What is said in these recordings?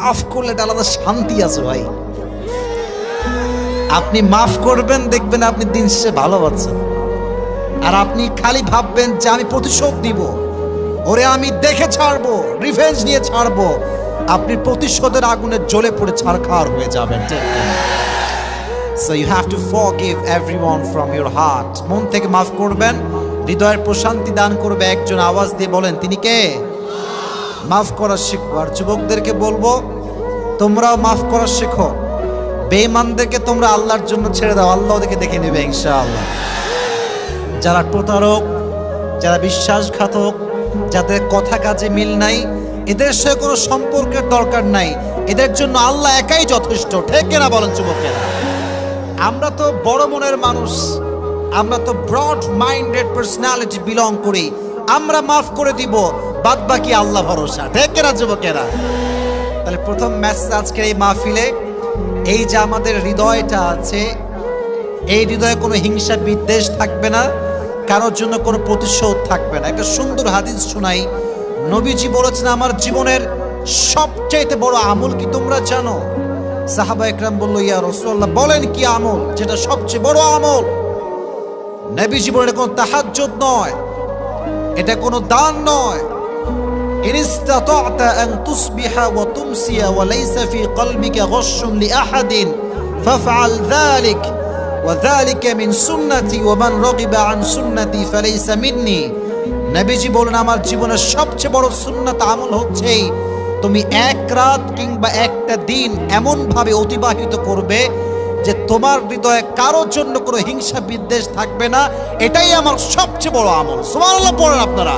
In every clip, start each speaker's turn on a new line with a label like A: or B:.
A: মাফ করলে একটা আলাদা শান্তি আছে ভাই। আপনি মাফ করবেন, দেখবেন আপনি দিন শেষে ভালো আছেন। আর আপনি খালি ভাববেন যে আমি প্রতিশোধ দিব, ওরে আমি দেখে ছাড়বো, রিভেঞ্জ নিয়ে ছাড়বো, আপনি প্রতিশোধের আগুনে জ্বলে পড়ে ছারখার হয়ে যাবেন। So you have to forgive everyone from your heart. মন থেকে মাফ করবেন, হৃদয়ের প্রশান্তি দান করবে। একজন আওয়াজ দিয়ে বলেন, তিনি কে? মাফ করা শিখো। আর যুবকদেরকে বলবো, তোমরাও মাফ করা শেখো। বেঈমানদেরকে তোমরা আল্লাহর জন্য ছেড়ে দাও, আল্লাহ ওদেরকে দেখে নেবে ইনশাআল্লাহ। যারা প্রতারক, যারা বিশ্বাসঘাতক, যাদের কথা কাজে মিল নাই, এদের সাথে কোনো সম্পর্কের দরকার নাই। এদের জন্য আল্লাহ একাই যথেষ্ট। ঠিক কিনা বলেন যুবকেরা? আমরা তো বড় মনের মানুষ, আমরা তো ব্রড মাইন্ডেড পার্সোনালিটি বিলং করি। আমরা মাফ করে দিব, বাদ বাকি আল্লাহ ভরসা। ঠিক কিনা যুবকেরা? তাহলে প্রথম মেসেজ আজকের এই মাহফিলে, এই যে আমাদের হৃদয়টা আছে, এই হৃদয়ে কোনো হিংসা বিদ্বেষ থাকবে না, কারোর জন্য কোনো প্রতিশোধ থাকবে না। একটা সুন্দর হাদিস শোনাই। নবীজি বলেছেন, আমার জীবনের সবচাইতে বড় আমল কি তোমরা জানো? সাহাবা একরাম বলল, ইয়া রাসূলুল্লাহ, বলেন কি আমল যেটা সবচেয়ে বড় আমল? নবীজি বলেন, এটা কোনো তাহাজ্জুদ নয়, এটা কোনো দান নয়। ইন ইসতাতা'তা আন তুসবিহা ওয়া তুমসিয়া ওয়া লাইসা ফি কলবিকা গশশুন লিআহাদিন ফাফআল যালিক ওয়া যালিকা মিন সুন্নতি ওয়া মান রাগিবা আন সুন্নতি ফালাইসা মিন্নি। নবীজি বলেন, আমার জীবনের সবচেয়ে বড় সুন্নাত আমল হচ্ছে তুমি এক রাত কিংবা একটা দিন এমন ভাবে অতিবাহিত করবে যে তোমার হৃদয়ে কারোর জন্য কোনো হিংসা বিদ্বেষ থাকবে না। এটাই আমার সবচেয়ে বড় আমল। সুবহানাল্লাহ পড়েন আপনারা।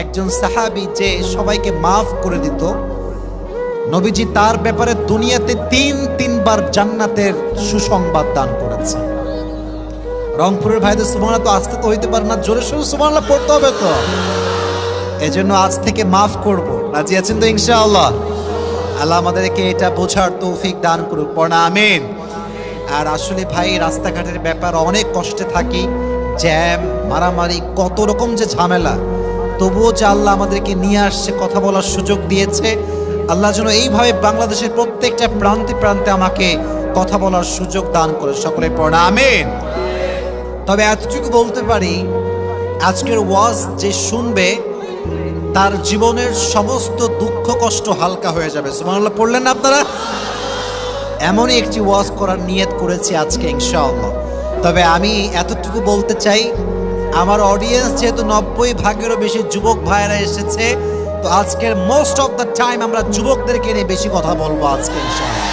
A: একজন সাহাবী যে সবাইকে মাফ করে দিত, নবীজি তার ব্যাপারে দুনিয়াতে তিনবার জান্নাতের সুসংবাদ দান করেছে। রংপুরের ভাইদের সুবহানাল্লাহ তো আসতে তো হইতে পারে না, জোরে সোরে সুবহানাল্লাহ পড়তে হবে তো। এজন্য আজ থেকে মাফ করব। রাজি আছেন তো ইনশাআল্লাহ? আল্লাহ আমাদেরকে এটা বোঝার তৌফিক দান করুক, পড়া আমিন। আর আসলে ভাই, রাস্তাঘাটের ব্যাপার অনেক কষ্টে থাকি, জ্যাম, মারামারি, কত রকম যে ঝামেলা, তবুও যে আল্লাহ আমাদেরকে নিয়ে আসছে, কথা বলার সুযোগ দিয়েছে। আল্লাহ যেন এইভাবে বাংলাদেশের প্রত্যেকটা প্রান্তে প্রান্তে আমাকে কথা বলার সুযোগ দান করে। সকলে পড়া আমিন। তবে এতটুকু বলতে পারি, আজকের ওয়াজ যে শুনবে তার জীবনের সমস্ত দুঃখ কষ্ট হালকা হয়ে যাবে। সুবহানাল্লাহ পড়লেন না আপনারা? এমনই একটি ওয়াজ করার নিয়ত করেছি আজকে ইনশাআল্লাহ। তবে আমি এতটুকু বলতে চাই, আমার অডিয়েন্স যেহেতু 90% বেশি যুবক ভাইয়েরা এসেছে, তো আজকের মোস্ট অফ দ্য টাইম আমরা যুবকদেরকে নিয়ে বেশি কথা বলবো আজকে ইনশাআল্লাহ।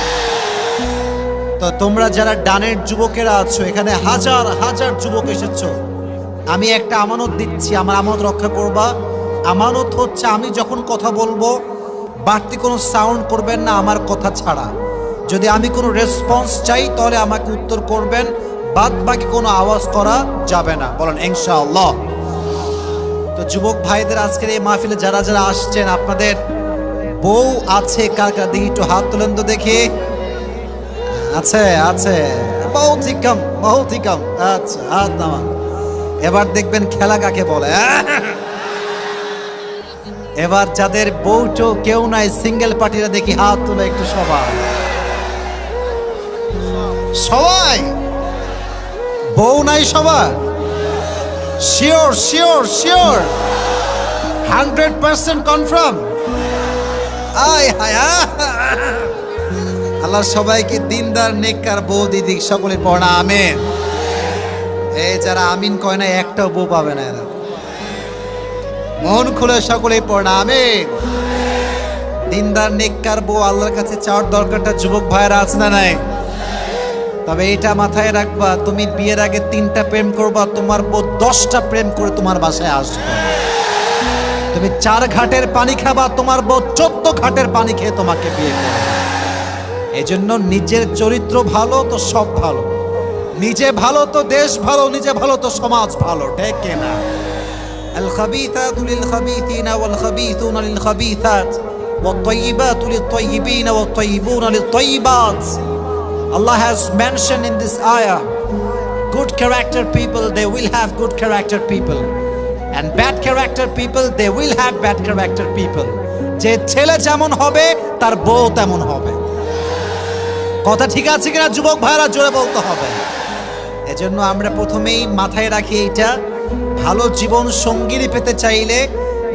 A: তো তোমরা যারা ডানের যুবকেরা আছো, এখানে হাজার হাজার যুবক এসেছো, আমি একটা আমানত দিচ্ছি, আমার আমানত রক্ষা করবা। আমানত হচ্ছে, আমি যখন কথা বলবো বাড়তি কোনো সাউন্ড করবেন না আমার কথা ছাড়া। যদি আমি কোনো রেসপন্স চাই তাহলে আমাকে উত্তর করবেন, বাদ বাকি কোনো আওয়াজ করা যাবে না। বলেন ইনশাআল্লাহ। তো যুবক ভাইদের আজকের এই মাহফিলে যারা যারা আসছেন, আপনাদের বউ আছে কার কার? দেখি একটু হাত তোলেন তো দেখি। আছে আছে, বহুত কম, বহুত কম। আচ্ছা, হাত নামান। এবার দেখবেন খেলা কাকে বলে। এবার যাদের বউটো কেউ নাই, সিঙ্গেল পার্টিরা দেখি হাত তুলে একটু। সবাই সবাই বউ নাই সবার? Sure sure sure 100% confirm? আয় হায়, আল্লাহ সবাইকে দিনদার নেককার বউ দিদিক। সকলে পড়া আমিন। এই যারা আমিন কয় না, একটাও বউ পাবে না এরা। মন খুলে সকলে পড়া আমিন। দিনদার নেককার বউ আল্লাহর কাছে চাওয়ার দরকারটা যুবক ভাইয়েরা আছে না নাই? তবে এটা মাথায় রাখবা, তুমি বিয়ের আগে 3টা প্রেম করবা, তোমার বউ 10টা প্রেম করে তোমার বাসায় আসবে। তুমি 4 ঘাটের পানি খাবা, তোমার বউ 14 ঘাটের পানি খেয়ে তোমাকে বিয়ে করবে। এজন্য নিজের চরিত্র ভালো তো সব ভালো, নিজে ভালো তো দেশ ভালো, নিজে ভালো তো সমাজ ভালো। ঠিক কিনা? আল খাবিথাতু লিল খাবিথিনা ওয়াল খাবিথুনা লিল খাবিথাত ওয়াত তাইয়িবাতু লিত তাইয়িবিনা ওয়াত তাইয়িবুনা লিত তাইয়িবাত। Allah has mentioned in this ayah, good character people, they will have good character people, and bad character people, they will have bad character people. যে ছেলে যেমন হবে তার বউ তেমন হবে। কথা ঠিক আছে কিনা যুবক ভাইরা, জোরে বলতে হবে। এজন্য আমরা প্রথমেই মাথায় রাখি এইটা, ভালো জীবন সঙ্গিনী পেতে চাইলে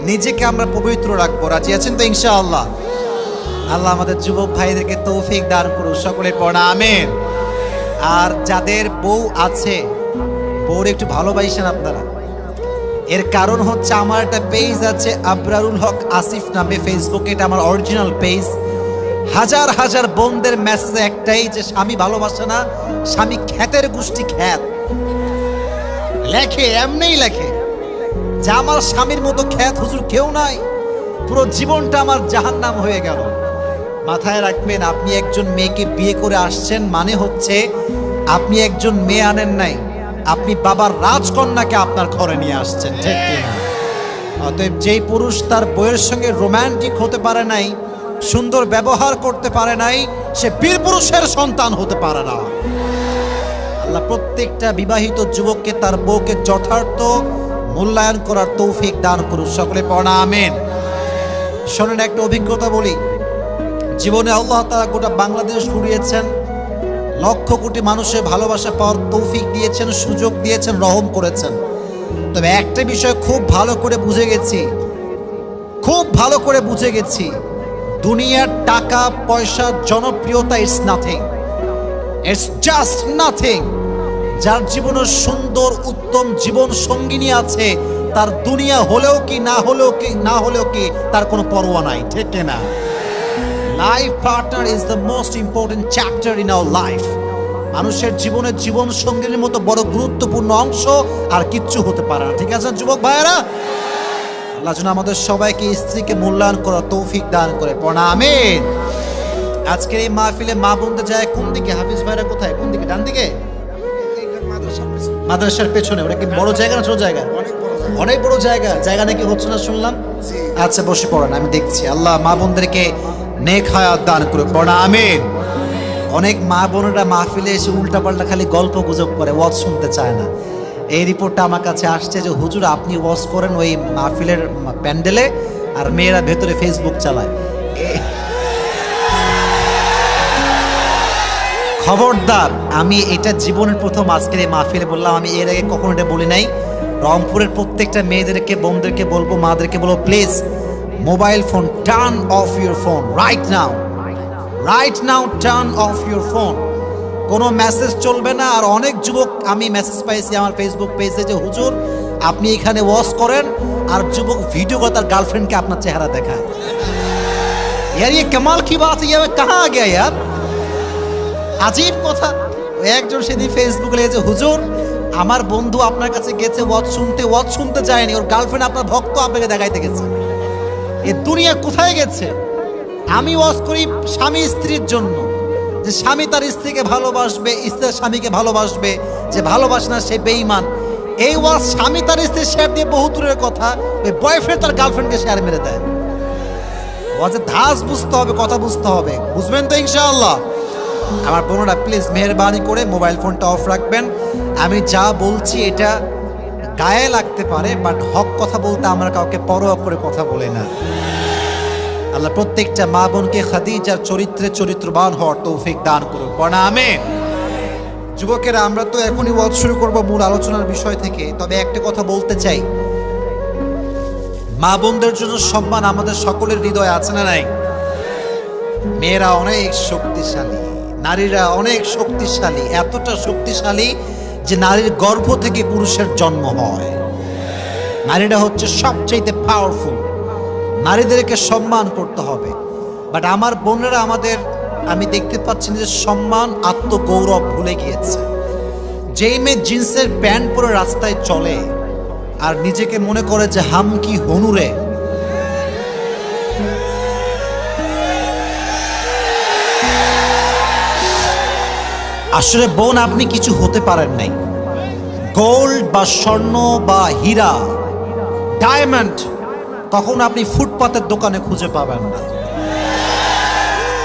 A: নিজেকে আমরা পবিত্র রাখবো। রাজি আছেন তো ইনশাআল্লাহ? আল্লাহ আমাদের যুবক ভাইদেরকে তৌফিক দান করুন, সকলে পড়া আমিন। আর যাদের বউ আছে, বউর একটু ভালোবাসেন আপনারা। এর কারণ হচ্ছে আমার একটা পেজ আছে আবরারুল হক আসিফ নামে ফেসবুকে, এটা আমার অরিজিনাল পেজ। হাজার হাজার বোনদের মেসেজ একটাই, যে স্বামী ভালোবাসে না, স্বামী খ্যাতের গোষ্ঠী খ্যাত। লেখে এমনিই লেখে যে আমার স্বামীর মতো খ্যাত হুজুর কেউ নাই, পুরো জীবনটা আমার জাহান্নাম হয়ে গেল। মাথায় রাখবেন, আপনি একজন মেয়েকে বিয়ে করে আসছেন মানে হচ্ছে আপনি একজন মেয়ে আনেন নাই, আপনি বাবার রাজকন্যাকে আপনার ঘরে নিয়ে আসছেন, ঠিক কিনা? অতএব যেই পুরুষ তার বউয়ের সঙ্গে রোমান্টিক হতে পারে নাই, সুন্দর ব্যবহার করতে পারে নাই, সে বীর পুরুষের সন্তান হতে পারে না। আল্লাহ প্রত্যেকটা বিবাহিত যুবককে তার বউকে যথার্থ মূল্যায়ন করার তৌফিক দান করুন, সকলে পড়া আমিন। শোনেন, একটা অভিজ্ঞতা বলি। জীবনে আল্লাহ তাআলা গোটা বাংলাদেশ ঘুরিয়েছেন, লক্ষ কোটি মানুষের ভালোবাসা পাওয়ার তৌফিক দিয়েছেন, সুযোগ দিয়েছেন, রহম করেছেন। তবে একটা বিষয় খুব ভালো করে বুঝে গেছি, দুনিয়ার টাকা পয়সা জনপ্রিয়তা it's nothing, it's just nothing. যার জীবনের সুন্দর উত্তম জীবন সঙ্গিনী আছে, তার দুনিয়া হলেও কি না হলেও কি তার কোনো পরোয়া নাই, ঠিক না? Life partner is the most important chapter in our life. মানুষের জীবনের জীবন সঙ্গীর মতো বড় গুরুত্বপূর্ণ অংশ আর কিচ্ছু হতে পারে না, ঠিক আছে যুবক ভাইয়েরা? আল্লাহ যেন আমাদের সবাইকে স্ত্রীকে মূল্যায়ন করার তৌফিক দান করে, পড়া আমিন। আজকের এই মাহফিলে মা বোনদের যায় কোন দিকে? হাফিজ ভাইরা কোথায়, কোন দিকে? ডান দিকে, মাদ্রাসার পেছনে। ওটা কি বড় জায়গা না ছোট জায়গা? অনেক বড় জায়গা। জায়গা নাকি হচ্ছে না শুনলাম। আচ্ছা বসে পড়েন, আমি দেখছি। আল্লাহ মা বোনদেরকে নেক হায়াত দান করে, পড়া আমিন। অনেক মা বোনেরা মাহফিলে এসে উল্টাপাল্টা খালি গল্প গুজব করে, ওয়াজ শুনতে চায় না। এই রিপোর্টটা আমার কাছে আসছে যে হুজুর আপনি ওয়াজ করেন ওই মাহফিলের প্যান্ডেলে, আর মেয়েরা ভেতরে ফেসবুক চালায়। খবরদার, আমি এটা জীবনের প্রথম আজকের এই মাহফিলে বললাম, আমি এর আগে কখনো এটা বলি নাই। রংপুরের প্রত্যেকটা মেয়েদেরকে, বোনদেরকে বলবো, মাদেরকে বলবো, please mobile phone turn off your phone right now, turn off your phone. কোনো মেসেজ চলবে না। আর অনেক যুবক আমি মেসেজ পাইছি আমার ফেসবুক পেজে যে হুজুর আপনি এখানে ওয়াজ করেন, আর যুবক ভিডিও করে তার গার্লফ্রেন্ডকে আপনার চেহারা দেখায়। यार ये कमाल की बात है, ये कहाँ आ गया यार, আজীব কথা। একজন সেদিন ফেসবুকে লিখেছে, হুজুর আমার বন্ধু আপনার কাছে গেছে ওয়াজ শুনতে যায়নি, ওর গার্লফ্রেন্ড আপনার ভক্ত আপনাকে দেখাইতে গেছে। এ দুনিয়া কোথায় গেছে? আমি ওয়াজ করি স্বামী স্ত্রীর জন্য, যে স্বামী তার স্ত্রীকে ভালোবাসবে, স্ত্রী স্বামীকে ভালোবাসবে, যে ভালোবাসে না সে বেঈমান। এই ওয়াজ স্বামী তার স্ত্রী শেয়ার দিয়ে বহু দূরের কথা, ওই বয়ফ্রেন্ড তার গার্লফ্রেন্ডকে শেয়ার মেরে দেয়। ওয়াজের ধাঁচ বুঝতে হবে, কথা বুঝতে হবে, বুঝবেন তো ইনশাআল্লাহ? আমার বোনেরা প্লিজ মেহরবানি করে মোবাইল ফোনটা অফ রাখবেন। আমি যা বলছি এটা গায়ে লাগতে পারে, বাট হক কথা বলতে আমরা কাউকে পরোয়া করে কথা বলি না। আল্লাহ প্রত্যেকটা মা বোনকে খাদিজার চরিত্রে চরিত্রবান হওয়ার তৌফিক দান করুন, পড়া আমিন। যুবকেরা, আমরা তো এখনই ওয়াজ শুরু করব মূল আলোচনার বিষয় থেকে। তবে একটা কথা বলতে চাই, মা বোনদের জন্য সম্মান আমাদের সকলের হৃদয়ে আছে না নাই? মেয়েরা অনেক শক্তিশালী, নারীরা অনেক শক্তিশালী, এতটা শক্তিশালী যে নারীর গর্ভ থেকে পুরুষের জন্ম হয়। নারীরা হচ্ছে সবচেয়ে পাওয়ারফুল। নারীদেরকে সম্মান করতে হবে। বাট আমার বোনেরা আমি দেখতে পাচ্ছি যে সম্মান, আত্মগৌরব ভুলে গিয়েছে। যেই মেয়ে জিন্সের প্যান্ট পরে রাস্তায় চলে আর নিজেকে মনে করে যে হাম কি হনুরে, আসলে বোন আপনি কিছু হতে পারেন নাই। গোল্ড বা স্বর্ণ বা হীরা, ডায়মন্ড তখন আপনি ফুটপাতের দোকানে খুঁজে পাবেন না।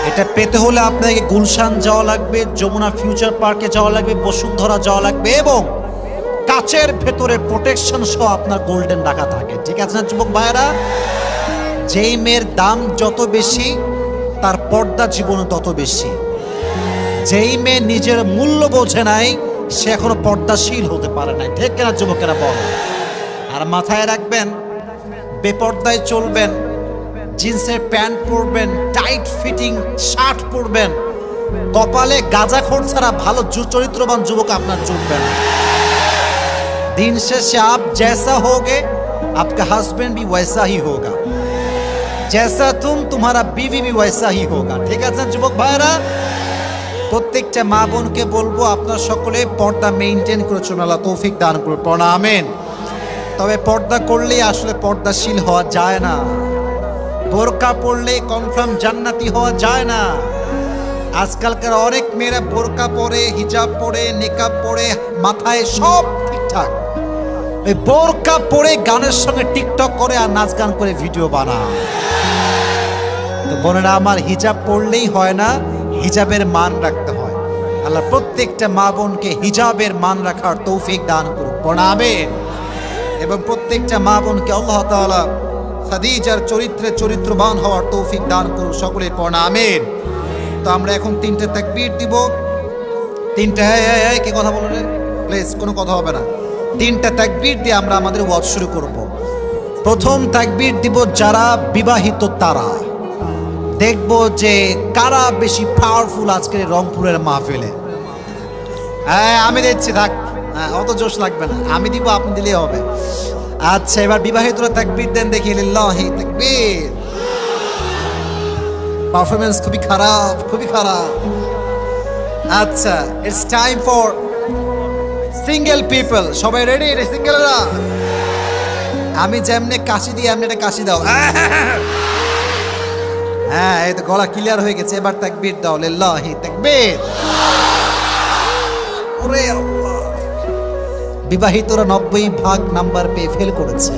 A: এটা পেতে হলে আপনাকে গুলশান যাওয়া লাগবে, যমুনা ফিউচার পার্কে যাওয়া লাগবে, বসুন্ধরা যাওয়া লাগবে, এবং কাচের ভেতরে প্রোটেকশন সহ আপনার গোল্ডেন রাখা থাকে, ঠিক আছে না যুবক ভাইয়েরা? যেই মেয়ের দাম যত বেশি তার পর্দা জীবনে তত বেশি। যেই মেয়ে নিজের মূল্য বোঝে নাই সে এখনো পর্দাশীল হতে পারে নাই। ঠিক কিনা যুবকেরা বল? আর মাথায় রাখবেন, বেপর্দায় চলবেন, জিন্সের প্যান্ট পরবেন, টাইট ফিটিং শার্ট পরবেন, কপালে গাঁজাখোর ছাড়া ভালো চরিত্রবান যুবক আপনার জুটবে না। दिन शेषे आप जैसा होगे आपका हस्बैंड भी वैसा ही होगा, जैसा तुम तुम्हारा बीवी भी वैसा ही होगा। ठीक আছে যুবক ভাইরা, প্রত্যেকটা মা বোনকে বলবো আপনারা সকলে পর্দা মেইনটেইন করে চলুন, আল্লাহ তৌফিক দান করুন, পড়া আমিন। তবে পর্দা করলেই আসলে পর্দাশীল হওয়া যায় না, বোরকা পরলে কনফার্ম জান্নাতি হওয়া যায় না। আজকালকার অনেক মেয়েরা বোরকা পরে, হিজাব পরে, নিকাব পরে, মাথায় সব ঠিকঠাক, এই বোরকা পরে গানের সঙ্গে টিকটক করে আর নাচ গান করে ভিডিও বানায়। তো বোনেরা আমার, হিজাব পড়লেই হয় না, হিজাবের মান রাখতে হয়। আল্লাহ প্রত্যেকটা মা বোনকে হিজাবের মান রাখার তৌফিক দান করুক, আমিন। এবং প্রত্যেকটা মা বোনকে আল্লাহ তাআলা খাদিজার চরিত্রে চরিত্রবান হওয়ার তৌফিক দান করুক, সকলের পড়া আমিন। তো আমরা এখন 3টে তাকবীর দিব। 3টে কি কথা বলো রে প্লিজ, কোনো কথা হবে না। 3টে তাকবীর দিয়ে আমরা আমাদের ওয়াজ শুরু করব। প্রথম তাকবীর দিব যারা বিবাহিত তারা, দেখব যে কারা বেশি পাওয়ারফুল আজকের রংপুরের মাহফিলে। হ্যাঁ আমি দিচ্ছি, থাক, অত জোশ লাগবে না, আমি দিব, আপনি দিলেই হবে। আচ্ছা এবার বিবাহিতরা তাকবীর দেন দেখি, লিল্লাহি তাকবীর। পারফরমেন্স খুবই খারাপ, খুবই খারাপ। আচ্ছা it's time for single people. সবাই রেডি? সিঙ্গেলরা আমি যেমনে কাশি দিই এমনি একটা কাশি দাও। হ্যাঁ এই তো গলা ক্লিয়ার হয়ে গেছে, এবার তাকবীর দাও, লিল্লাহি তাকবীর। ওরে আল্লাহ, বিবাহিতরা 90% নাম্বার পেয়ে ফেল করেছে।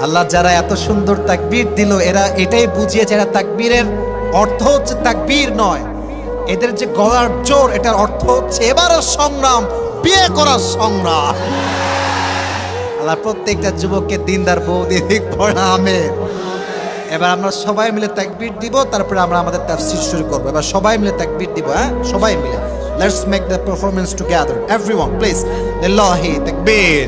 A: আল্লাহ যারা এত সুন্দর তাকবীর দিল, এরা এটাই বুঝিয়েছে এরা তাকবীরের অর্থ হচ্ছে তাকবীর নয়, এদের যে গলার জোর এটার অর্থ হচ্ছে এবারের সংগ্রাম বিয়ে করার সংগ্রাম। আল্লাহ প্রত্যেকটা যুবককে দিনদার বউ দিয়ে দিক, পড়া আমিন। এবার আমরা সবাই মিলে তাকবীর দিব, তারপরে আমরা আমাদের তাফসীর শুরু করব। এবার সবাই মিলে তাকবীর দিব, হ্যাঁ সবাই মিলে। Let's make the performance together, everyone please. লিল্লাহি তাকবীর।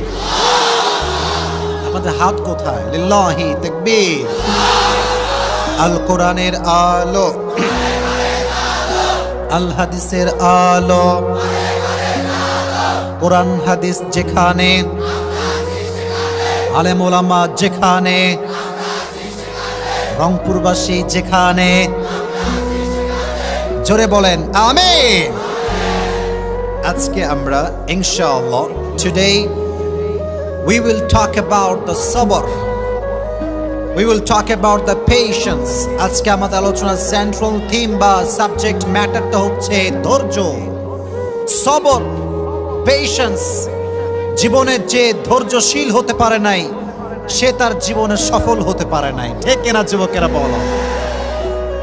A: আমাদের হাত কোথায়? লিল্লাহি তাকবীর। আল কোরআনের আলো, আল হাদিসের আলো, কোরআন হাদিস যেখানে, আলেম ওলামা যেখানে, রংপুরবাসী যেখানে, জোরে বলেন আমিন। আজকে আমরা ইনশাআল্লাহ today we will talk about the sabr, we will talk about the patience. আজকে আমাদের আলোচনার সেন্ট্রাল থিম বা সাবজেক্ট ম্যাটারটা হচ্ছে ধৈর্য, সবর, পেশেন্স। জীবনে যে ধৈর্যশীল হতে পারে নাই সে তার জীবনে সফল হতে পারে নাই। ঠিক কিনা যুবকেরা বলো?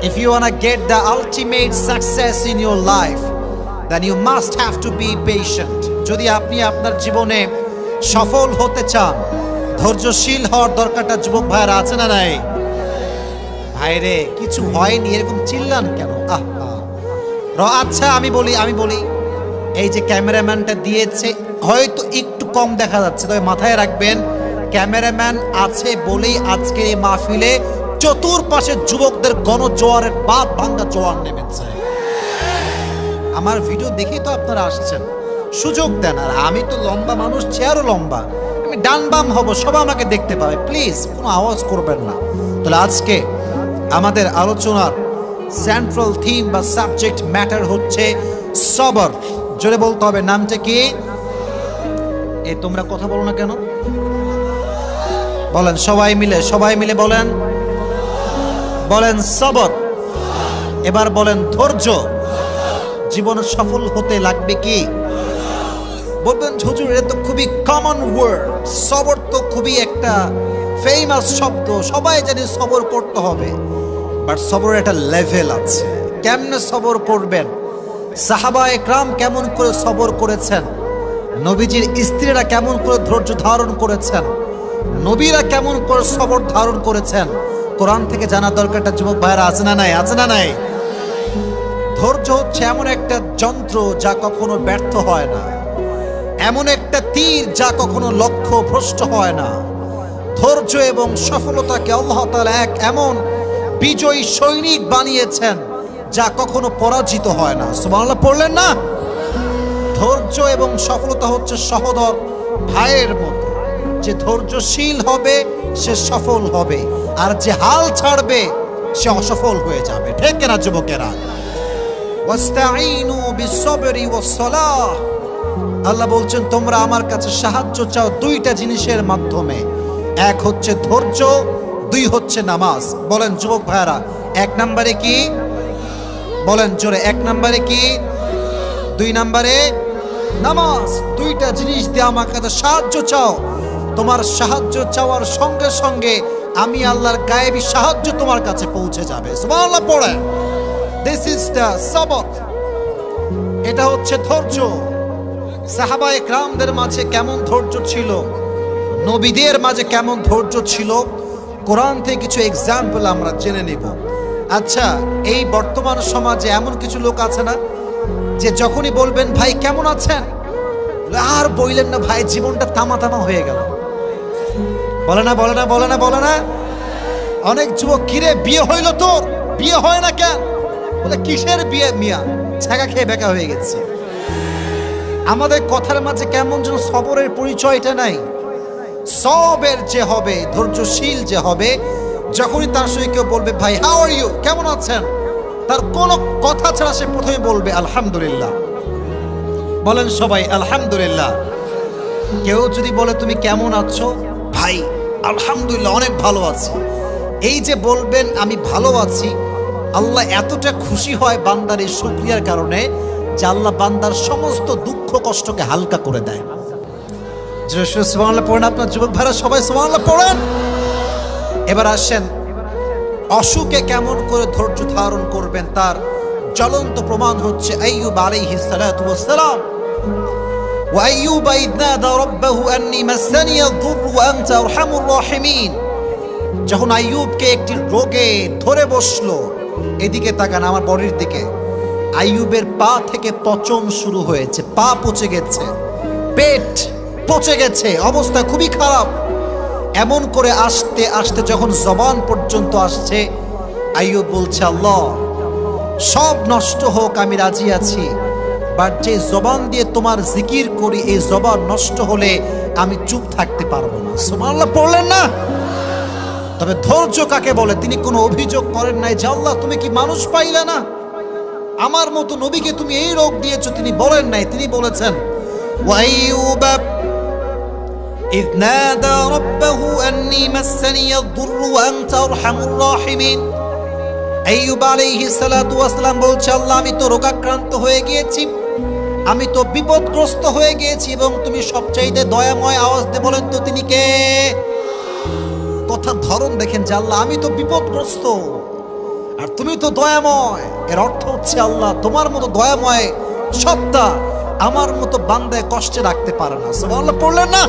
A: If you wanna get the ultimate success in your life, then you must have to be patient. যদি আপনি আপনার জীবনে সফল হতে চান, ধৈর্যশীল হওয়ার দরকারটা যুবক ভাইরা আছে না নাই? ভাইরে কিছু হয়নি এরকম চিল্লান কেন? আচ্ছা আমি বলি এই যে ক্যামেরাম্যানটা দিয়েছে হয়তো একটু কম দেখা যাচ্ছে, তবে মাথায় রাখবেন ক্যামেরাম্যান আছে বলেই আজকের এই মাহফিলে চতুর্পাশে যুবকদের গণজোয়ারের বাদ ভাঙ্গা জোয়ার নেমেছে। আমার ভিডিও দেখেই তো আপনারা আসছেন, সুযোগ দেন। আর আমি তো লম্বা মানুষ, চেয়ারও লম্বা, আমি ডান বাম হব, সবাই আমাকে দেখতে পাবে। প্লিজ কোনো আওয়াজ করবেন না। তাহলে আজকে আমাদের আলোচনার সেন্ট্রাল থিম বা সাবজেক্ট ম্যাটার হচ্ছে সবর। জোরে বলতে হবে, নামটা কি? তোমরা কথা বলো না কেন? বলেন সবাই মিলে বলেন সবর। এবার বলেন ধৈর্য। জীবনে সফল হতে লাগবে কি? বলবেন হুজুর এটা তো খুবই কমন ওয়ার্ড, সবর তো খুবই একটা ফেমাস শব্দ, সবাই জানে সবর করতে হবে। বাট সবরের একটা লেভেল আছে। কেমনে সবর করবেন? সাহাবা একরাম কেমন করে সবর করেছেন, নবীজির স্ত্রীরা কেমন করে ধৈর্য ধারণ করেছেন, নবীরা কেমন করে সবর ধারণ করেছেন, কোরআন থেকে জানা দরকারটা যুবক ভাইরা আছে না নাই, আছে না নাই? ধৈর্য হচ্ছে এমন একটা যন্ত্র যা কখনো ব্যর্থ হয় না, এমন একটা তীর যা কখনো লক্ষ্য ভ্রষ্ট হয় না। ধৈর্য এবং সফলতাকে আল্লাহ তাআলা এক এমন বিজয়ী সৈনিক বানিয়েছেন যা কখনো পরাজিত হয় না। সুবহানাল্লাহ পড়লেন না? ধৈর্য এবং সফলতা হচ্ছে সহোদর ভাইয়ের মতো। যে ধৈর্যশীল হবে সে সফল হবে, আর যে হাল ছাড়বে সে অসফল হয়ে যাবে। ঠিক কিনা যুবকেরা? ওয়াস্তাঈনু বিসসবরি ওয়াসসালাহ। আল্লাহ বলছেন তোমরা আমার কাছে সাহায্য চাও দুইটা জিনিসের মাধ্যমে, এক হচ্ছে ধৈর্য, দুই হচ্ছে নামাজ। বলেন যুবক ভাইরা, এক নম্বরে কি? বলেন জোরে, এক নম্বরে কি? দুই নম্বরে নামাজ। দুইটা জিনিস দিয়ে আমার কাছে সাহায্য চাও। তোমার সাহায্য চাওয়ার সঙ্গে সঙ্গে আমি আল্লাহর গায়েবী সাহায্য তোমার কাছে পৌঁছে যাবে। সুবহানাল্লাহ পড়ে। দিস ইজ দ্য সবর। এটা হচ্ছে ধৈর্য। সাহাবায়ে কেরামদের মাঝে কেমন ধৈর্য ছিল, নবীদের মাঝে কেমন ধৈর্য ছিল, কোরআন থেকে কিছু এক্সাম্পল আমরা জেনে নেব। আচ্ছা, এই বর্তমান সমাজে এমন কিছু লোক আছে না যে যখনই বলবেন ভাই কেমন আছেন, আর বললেন না ভাই জীবনটা তামা তামা হয়ে গেল। বলে না, বলে না, বলে না, বলে না। অনেক যুবক, কিরে বিয়ে হইল তোর? বিয়ে হয় না কেন? বলে কিসের বিয়ে মিয়া, ছাগা খেয়ে বেকা হয়ে গেছে। আমাদের কথার মাঝে কেমন যেন সবরের পরিচয়টা নাই। সবের যে হবে, ধৈর্যশীল যে হবে, যখনই তার সঙ্গে কেউ বলবে ভাই হাউ আর ইউ, কেমন আছেন, তার কোনো কথা ছাড়া সে প্রথমে বলবে আলহামদুলিল্লাহ। বলেন সবাই আলহামদুলিল্লাহ। কেউ যদি বলে তুমি কেমন আছো, ভাই আলহামদুলিল্লাহ অনেক ভালো আছি, এই যে বলবেন আমি ভালো আছি, আল্লাহ এতটা খুশি হয় বান্দার এই শুকরিয়ার কারণে যে আল্লাহ বান্দার সমস্ত দুঃখ কষ্টকে হালকা করে দেয়। সুবহানাল্লাহ পড়েন আপনার যুবক ভাইরা, সবাই সুবহানাল্লাহ পড়েন। এবার আসেন, অসুখে কেমন করে ধৈর্য ধারণ করবেন তার জ্বলন্ত প্রমাণ হচ্ছে আইয়ুব আলাইহিস সালাতু ওয়াস সালাম। ওয়া আইয়ুব ইয নাদা রাব্বাহু আন্নী মাসানি আয-যুররু ওয়া আনতা আরহামুর রাহিমিন। যখন আইয়ুবকে একটি রোগে ধরে বসলো, এদিকে তাকান আমার বডির দিকে, আইয়ুবের পা থেকে পচন শুরু হয়েছে, পা পচে গেছে, পেট পচে গেছে, অবস্থা খুবই খারাপ। এমন করে আসতে আসতে যখন জবান পর্যন্ত আসছে, আইয়ুব বলছে আল্লাহ সব নষ্ট হোক আমি রাজি আছি, বাট যে জবান দিয়ে তোমার জিকির করি এই জবান নষ্ট হলে আমি চুপ থাকতে পারবো না। সুবহানাল্লাহ পড়লেন না? তবে ধৈর্য কাকে বলে? তিনি কোনো অভিযোগ করেন নাই যে আল্লাহ তুমি কি মানুষ পাইলে না, আমার মতো নবীকে তুমি এই রোগ দিয়েছো। তিনি বলেন নাই, তিনি বলেছেন ওয়াইয়ুব ইয নাদা রাব্বাহু আন্নী মাসানি আয-যুররু ওয়া আনতা আরহামুর রাহিমিন। আইয়ুব আলাইহিস সালাতু ওয়াস সালাম বলছে আল্লাহ আমি তো রোগাক্রান্ত হয়ে গিয়েছি, আমি তো বিপদগ্রস্ত হয়ে গিয়েছি, এবং তুমি সবচাইতে দয়াময়। আওয়াজ দিয়ে বলেন তো তিনি কে? কথার ধরন দেখেন যে আল্লাহ আমি তো বিপদগ্রস্ত আর তুমি তো দয়াময়। এর অর্থ হচ্ছে আল্লাহ তোমার মতো দয়াময় সত্তা আমার মতো বান্দায় কষ্টে রাখতে পারে না। সুবহানাল্লাহ পড়লেন না?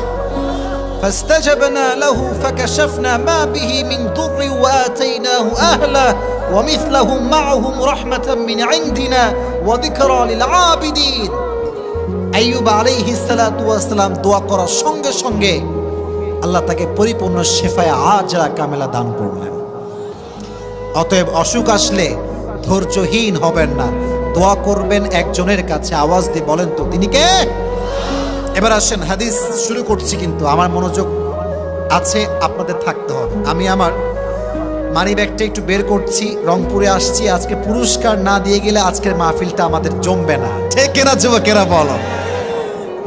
A: ফাস্তাজাবনা লাহু ফাকাশাফনা মা বিহি মিন দুররি ওয়া আতাইনাহু আহলা ওয়া মিথলাহুম মাআহুম রাহমাতাম মিন ইনদিনা ওয়া যিকরা লিল আবিদিন। আইয়ুব আলাইহিস সালাতু ওয়াস সালাম দোয়া করার সঙ্গে সঙ্গে আল্লাহ তাকে পরিপূর্ণ শিফায়ে আজরা কামেলা দান করলেন। অতএব অসুখ আসলে ধৈর্যহীন হবেন না, দোয়া করবেন একজনের কাছে। আওয়াজ দিয়ে বলেন তো তিনি কে? এবার আসেন, হাদিস শুরু করছি, কিন্তু আমার মনোযোগ আছে, আপনাদের থাকতে হবে। আমি আমার মানি ব্যাগটা একটু বের করছি, রংপুরে আসছি, আজকে পুরস্কার না দিয়ে গেলে আজকের মাহফিলটা আমাদের জমবে না। ঠিক কিনা যুবকেরা বলো?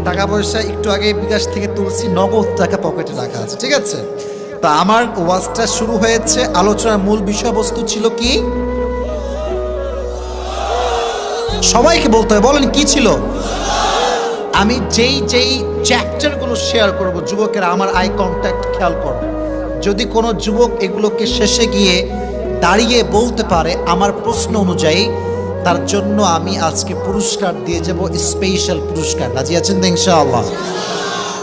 A: টাকা পয়সা একটু আগে বিকাশ থেকে তুলছি, নগদ টাকা পকেটে রাখা আছে, ঠিক আছে? তা আমার ওয়াজটা শুরু হয়েছে, আলোচনার মূল বিষয়বস্তু ছিল কি? সবাইকে বলতে হবে, বলেন কি ছিল? আমি যেই যেই চ্যাপ্টারগুলো শেয়ার করব, যুবকেরা আমার আই কন্ট্যাক্ট খেয়াল করবে। যদি কোনো যুবক এগুলোকে শেষে গিয়ে দাঁড়িয়ে বলতে পারে আমার প্রশ্ন অনুযায়ী, তার জন্য আমি আজকে পুরস্কার দিয়ে যাব, স্পেশাল পুরস্কার। রাজি আছেন তো ইনশাআল্লাহ?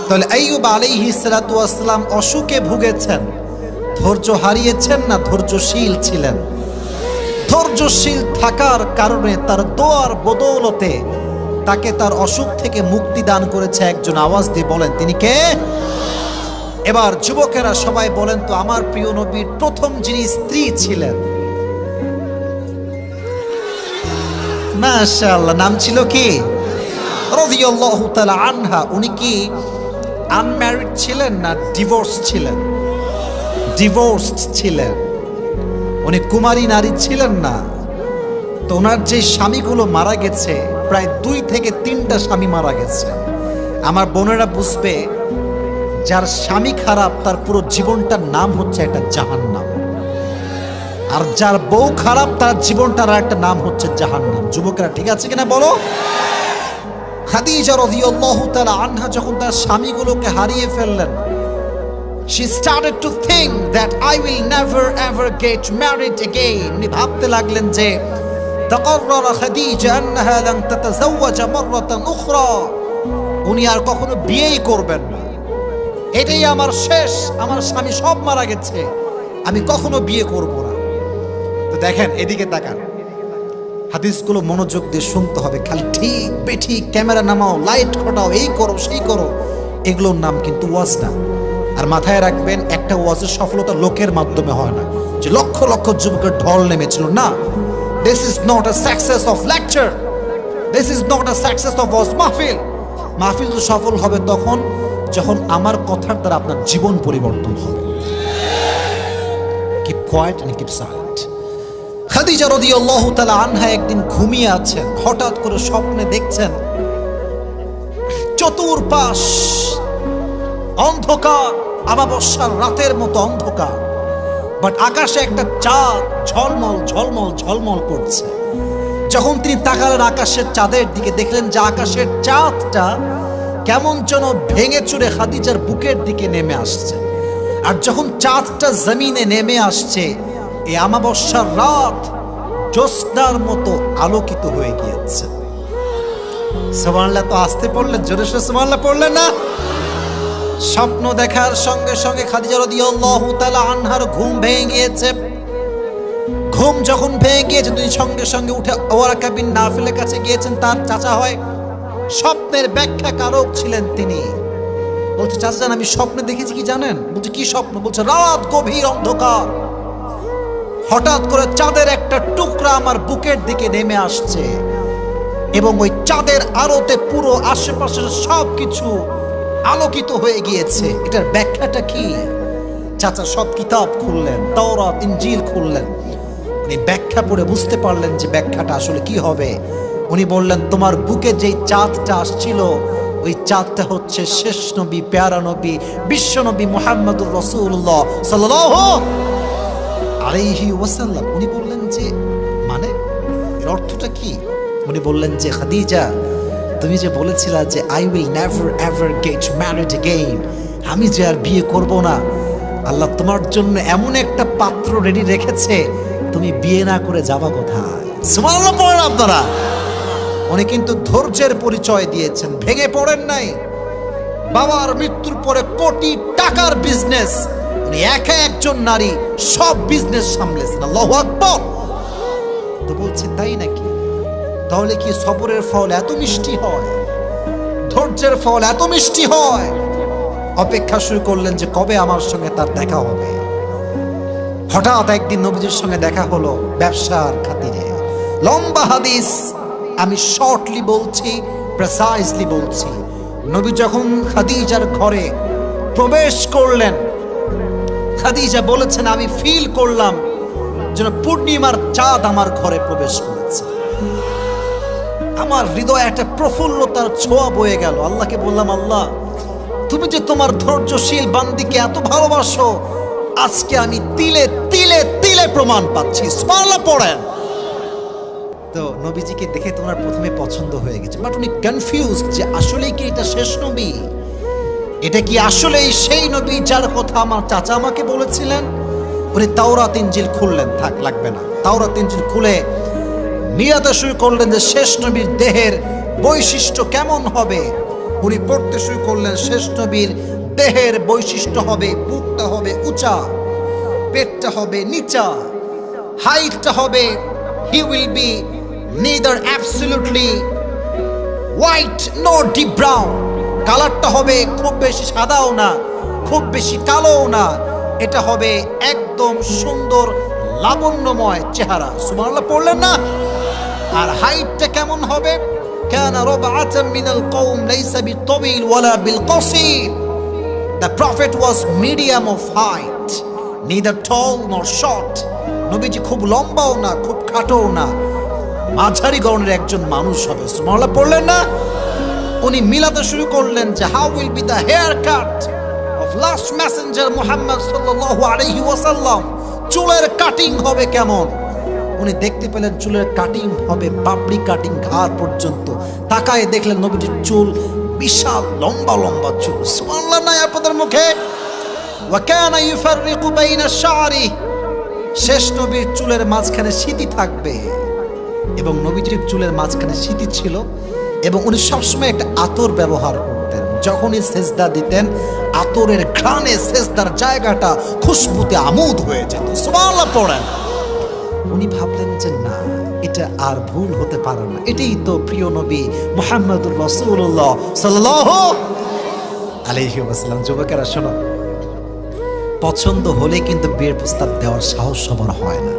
A: তাহলে আইয়ুব আলাইহিস সালাতু ওয়াস সালাম অসুখে ভুগেছেন, ধৈর্য হারিয়েছেন না ধৈর্যশীল ছিলেন? ধৈর্যশীল থাকার কারণে তার দোয়ার বদৌলতে তাকে তার অসুখ থেকে মুক্তি দান করেছে একজন। আওয়াজ দিয়ে বলেন তিনি কে? এবার যুবকেরা সবাই বলেন তো আমার প্রিয় নবীর প্রথম যিনি স্ত্রী ছিলেন, মাশাআল্লাহ, নাম ছিল কি? রাদিয়াল্লাহু তাআলা আনহা। উনি কি আনম্যারিড ছিলেন না ডিভোর্স ছিলেন? ডিভোর্সড ছিলেন। উনি কুমারী নারী ছিলেন না। তো ওনার যে স্বামীগুলো মারা গেছে, প্রায় 2 থেকে 3টা স্বামী মারা গেছে। আমার বোনেরা বুঝবে, যার স্বামী খারাপ তার পুরো জীবনটার নাম হচ্ছে একটা জাহান্নাম, আর যার বউ খারাপ তার জীবনটার একটা নাম হচ্ছে জাহান্নাম। যুবকেরা ঠিক আছে কিনা বলো? খাদিজা রাদিয়াল্লাহু তাআলা আনহা যখন তার স্বামীগুলোকে হারিয়ে ফেললেন, she started to think that I will never ever get married again. উনি ভাবতে লাগলেন যে تقرر خديجة أنها لن تتزوج مرة أخرى. উনি আর কখনো বিয়েই করবেন না, এটাই আমার শেষ, আমার স্বামী সব মারা গেছে, আমি কখনো বিয়ে করব না। তো দেখেন, এদিকে তাকান, হাদিসগুলো মনোযোগ দিয়ে শুনতে হবে। খালি ঠিক বেঠিক, ক্যামেরা নামাও, লাইট ঘটাও, এই করো সেই করো, এগুলোর নাম কিন্তু ওয়াজ না। আর মাথায় রাখবেন, একটা ওয়াজের সফলতা লোকের মাধ্যমে হয় না, যে লক্ষ লক্ষ যুবকের ঢল নেমেছিল না। This is not a success of lecture, this is not a success of ওয়াজ মাহফিল। মাহফিল তো সফল হবে তখন যখন আমার কথার দ্বারা আপনার জীবন পরিবর্তন হবে। Keep quiet and keep silent. Khadija রাদিয়াল্লাহু তাআলা আনহা একদিন ঘুমিয়ে আছেন, হঠাৎ করে স্বপ্নে দেখছেন চতুর্পাশ অন্ধকার, আমাবস্যার রাতের মতো অন্ধকার, বাট আকাশে একটা চাঁদ ঝলমল ঝলমল ঝলমল করছে। যখন তিনি তাকালেন আকাশের চাঁদের দিকে, দেখলেন যে আকাশের চাঁদটা কেমন যেন ভেঙে চুরে খাদিজার বুকের দিকে নেমে আসছে। আর যখন চাঁদটা জমিনে নেমে আসছে, এই আমাবস্যার রাত জ্যোৎস্নার মতো আলোকিত হয়ে গিয়েছে। সুবহানাল্লাহ। তো আসতে পড়লেন, জোরে সোরে সুবহানাল্লাহ পড়লেন না? স্বপ্ন দেখার সঙ্গে সঙ্গে খাদিজা রাদিয়াল্লাহু তাআলা আনহার ঘুম ভেঙে গিয়েছে। ঘুম যখন ভেঙে গিয়েছে, তিনি সঙ্গে সঙ্গে উঠে ওয়ারাকা বিন নাফিলের কাছে গিয়েছেন, তার চাচা হয়, স্বপ্নের ব্যাখ্যা কারক ছিলেন তিনি। বলছে, চাচা জান, আমি স্বপ্নে দেখেছি কি জানেন? বলছে, কি স্বপ্ন? বলছে, রাত গভীর অন্ধকার, হঠাৎ করে চাঁদের একটা টুকরা আমার বুকের দিকে নেমে আসছে, এবং ওই চাঁদের আলোতে পুরো আশেপাশের সবকিছু আলোকিত হয়ে গিয়েছে। এটার ব্যাখ্যাটা কি? চাচা সব কিতাব খুললেন, তাওরাত ইনজিল খুললেন, উনি ব্যাখ্যা পড়ে বুঝতে পারলেন যে ব্যাখ্যাটা আসলে কি হবে। উনি বললেন, তোমার বুকে যেই চাঁদটা আসছিল, ওই চাঁদটা হচ্ছে শেষ নবী, প্যারা নবী, বিশ্ব নবী মুহাম্মদুর রাসূলুল্লাহ সাল্লাল্লাহু আলাইহি ওয়াসাল্লাম। উনি বললেন যে মানে এর অর্থটা কি? উনি বললেন যে, খাদিজা, তুমি যে বলেছিলা যে I will never ever get married again, আমি যে আর বিয়ে করব না, আল্লাহ তোমার জন্য এমন একটা পাত্র রেডি রেখেছে, তুমি বিয়ে না করে যাবা কোথায়? সুবহানাল্লাহ পড়েন আপনারা। উনি কিন্তু ধৈর্যের পরিচয় দিয়েছেন, ভেঙে পড়েন নাই। বাবার মৃত্যুর পরে কোটি টাকার বিজনেস, উনি একা একজন নারী সব বিজনেস সামলেছেন। আল্লাহু আকবার। তো বলছে, তাই নাকি? তাহলে কি সবরের ফল এত মিষ্টি হয়? ধৈর্যের ফল এত মিষ্টি হয়? অপেক্ষা শুরু করলেন যে কবে আমার সঙ্গে তার দেখা হবে। হঠাৎ একদিন নবীজির সঙ্গে দেখা হলো ব্যবসার খাতিরে। লম্বা হাদিস, আমি শর্টলি বলছি, প্রেসাইজলি বলছি। নবী যখন খাদিজার ঘরে প্রবেশ করলেন, খাদিজা বলেছেন, আমি ফিল করলাম যেন পূর্ণিমার চাঁদ আমার ঘরে প্রবেশ করেছে। আমার হৃদয়ে একটা প্রফুল্লতার ছোঁয়া বয়ে গেল। আল্লাহকে বললাম, আল্লাহ, তুমি যে তোমার ধৈর্যশীল বান্দিকে এত ভালোবাসো, আজকে আমি তিলে তিলে তিলে প্রমাণ পাচ্ছি। সুবহানাল্লাহ পড়েন। তো নবীজিকে দেখে তোমার প্রথমে পছন্দ হয়ে গেছে, বাট উনি কনফিউজড যে আসলেই কি এটা শেষ নবী? এটা কি আসলেই সেই নবী যার কথা আমার চাচা আমাকে বলেছিলেন? উনি তাওরাত ইনজিল খুললেন, থাক লাগবে না, তাওরাত ইনজিল খুলে নিয়াতে শুরু করলেন যে শেষ নবীর দেহের বৈশিষ্ট্য কেমন হবে। উনি পড়তে শুরু করলেন, শেষ নবীর দেহের বৈশিষ্ট্য হবে, বুকটা হবে উঁচা, পেটটা হবে নিচা, হাইটটা হবে, he will be neither absolutely white nor deep brown, কালারটা হবে খুব বেশি সাদাও না খুব বেশি কালোও না, এটা হবে একদম সুন্দর লাবণ্যময় চেহারা। সুবহানাল্লাহ পড়লেন না? আর হাইটটা কেমন হবে? কানা রবআতাম মিনাল কওম লাইসা বিতাবিল ওয়ালা বিলকাসির, the prophet was medium of height, neither tall nor short, নবীজি খুব লম্বাও না খুব খাটোও না, মাঝারি গড়নের একজন মানুষ হবে। সুবহানাল্লাহ পড়লেন না? উনি মিলাতে শুরু করলেন যে how will be the hair cut of last messenger Muhammad সাল্লাল্লাহু আলাইহি ওয়াসাল্লাম, চুলের কাটিং হবে কেমন। উনি দেখতে পেলেন চুলের কাটিং হবে বাবরি কাটিং ঘাড় পর্যন্ত, তাকায় দেখলেন নবীজির চুল বিশাল লম্বা লম্বা চুল। সুবহানাল্লাহ নাই আপনাদের মুখে? ওয়া কানা ইউফাররিকু বাইনা শারি, শেষ নবীর চুলের মাঝখানে সিঁথি থাকবে এবং নবীজির চুলের মাঝখানে সিঁথি ছিল এবং উনি সবসময় একটা আতর ব্যবহার করতেন। যখনই সেজদা দিতেন আতরের ঘ্রাণে সেজদার জায়গাটা খুশবুতে আমোদ হয়ে যেত। সুবহানাল্লাহ পড়েন। উনি ভাবলেন যে না, এটা আর ভুল হতে পারে না, এটাই তো প্রিয় নবী মুহাম্মদুর রাসূলুল্লাহ সাল্লাল্লাহু আলাইহি ওয়াসাল্লাম। যুবকেরা শোনো, পছন্দ হলে কিন্তু বিয়ের প্রস্তাব দেওয়ার সাহস সবার হয় না।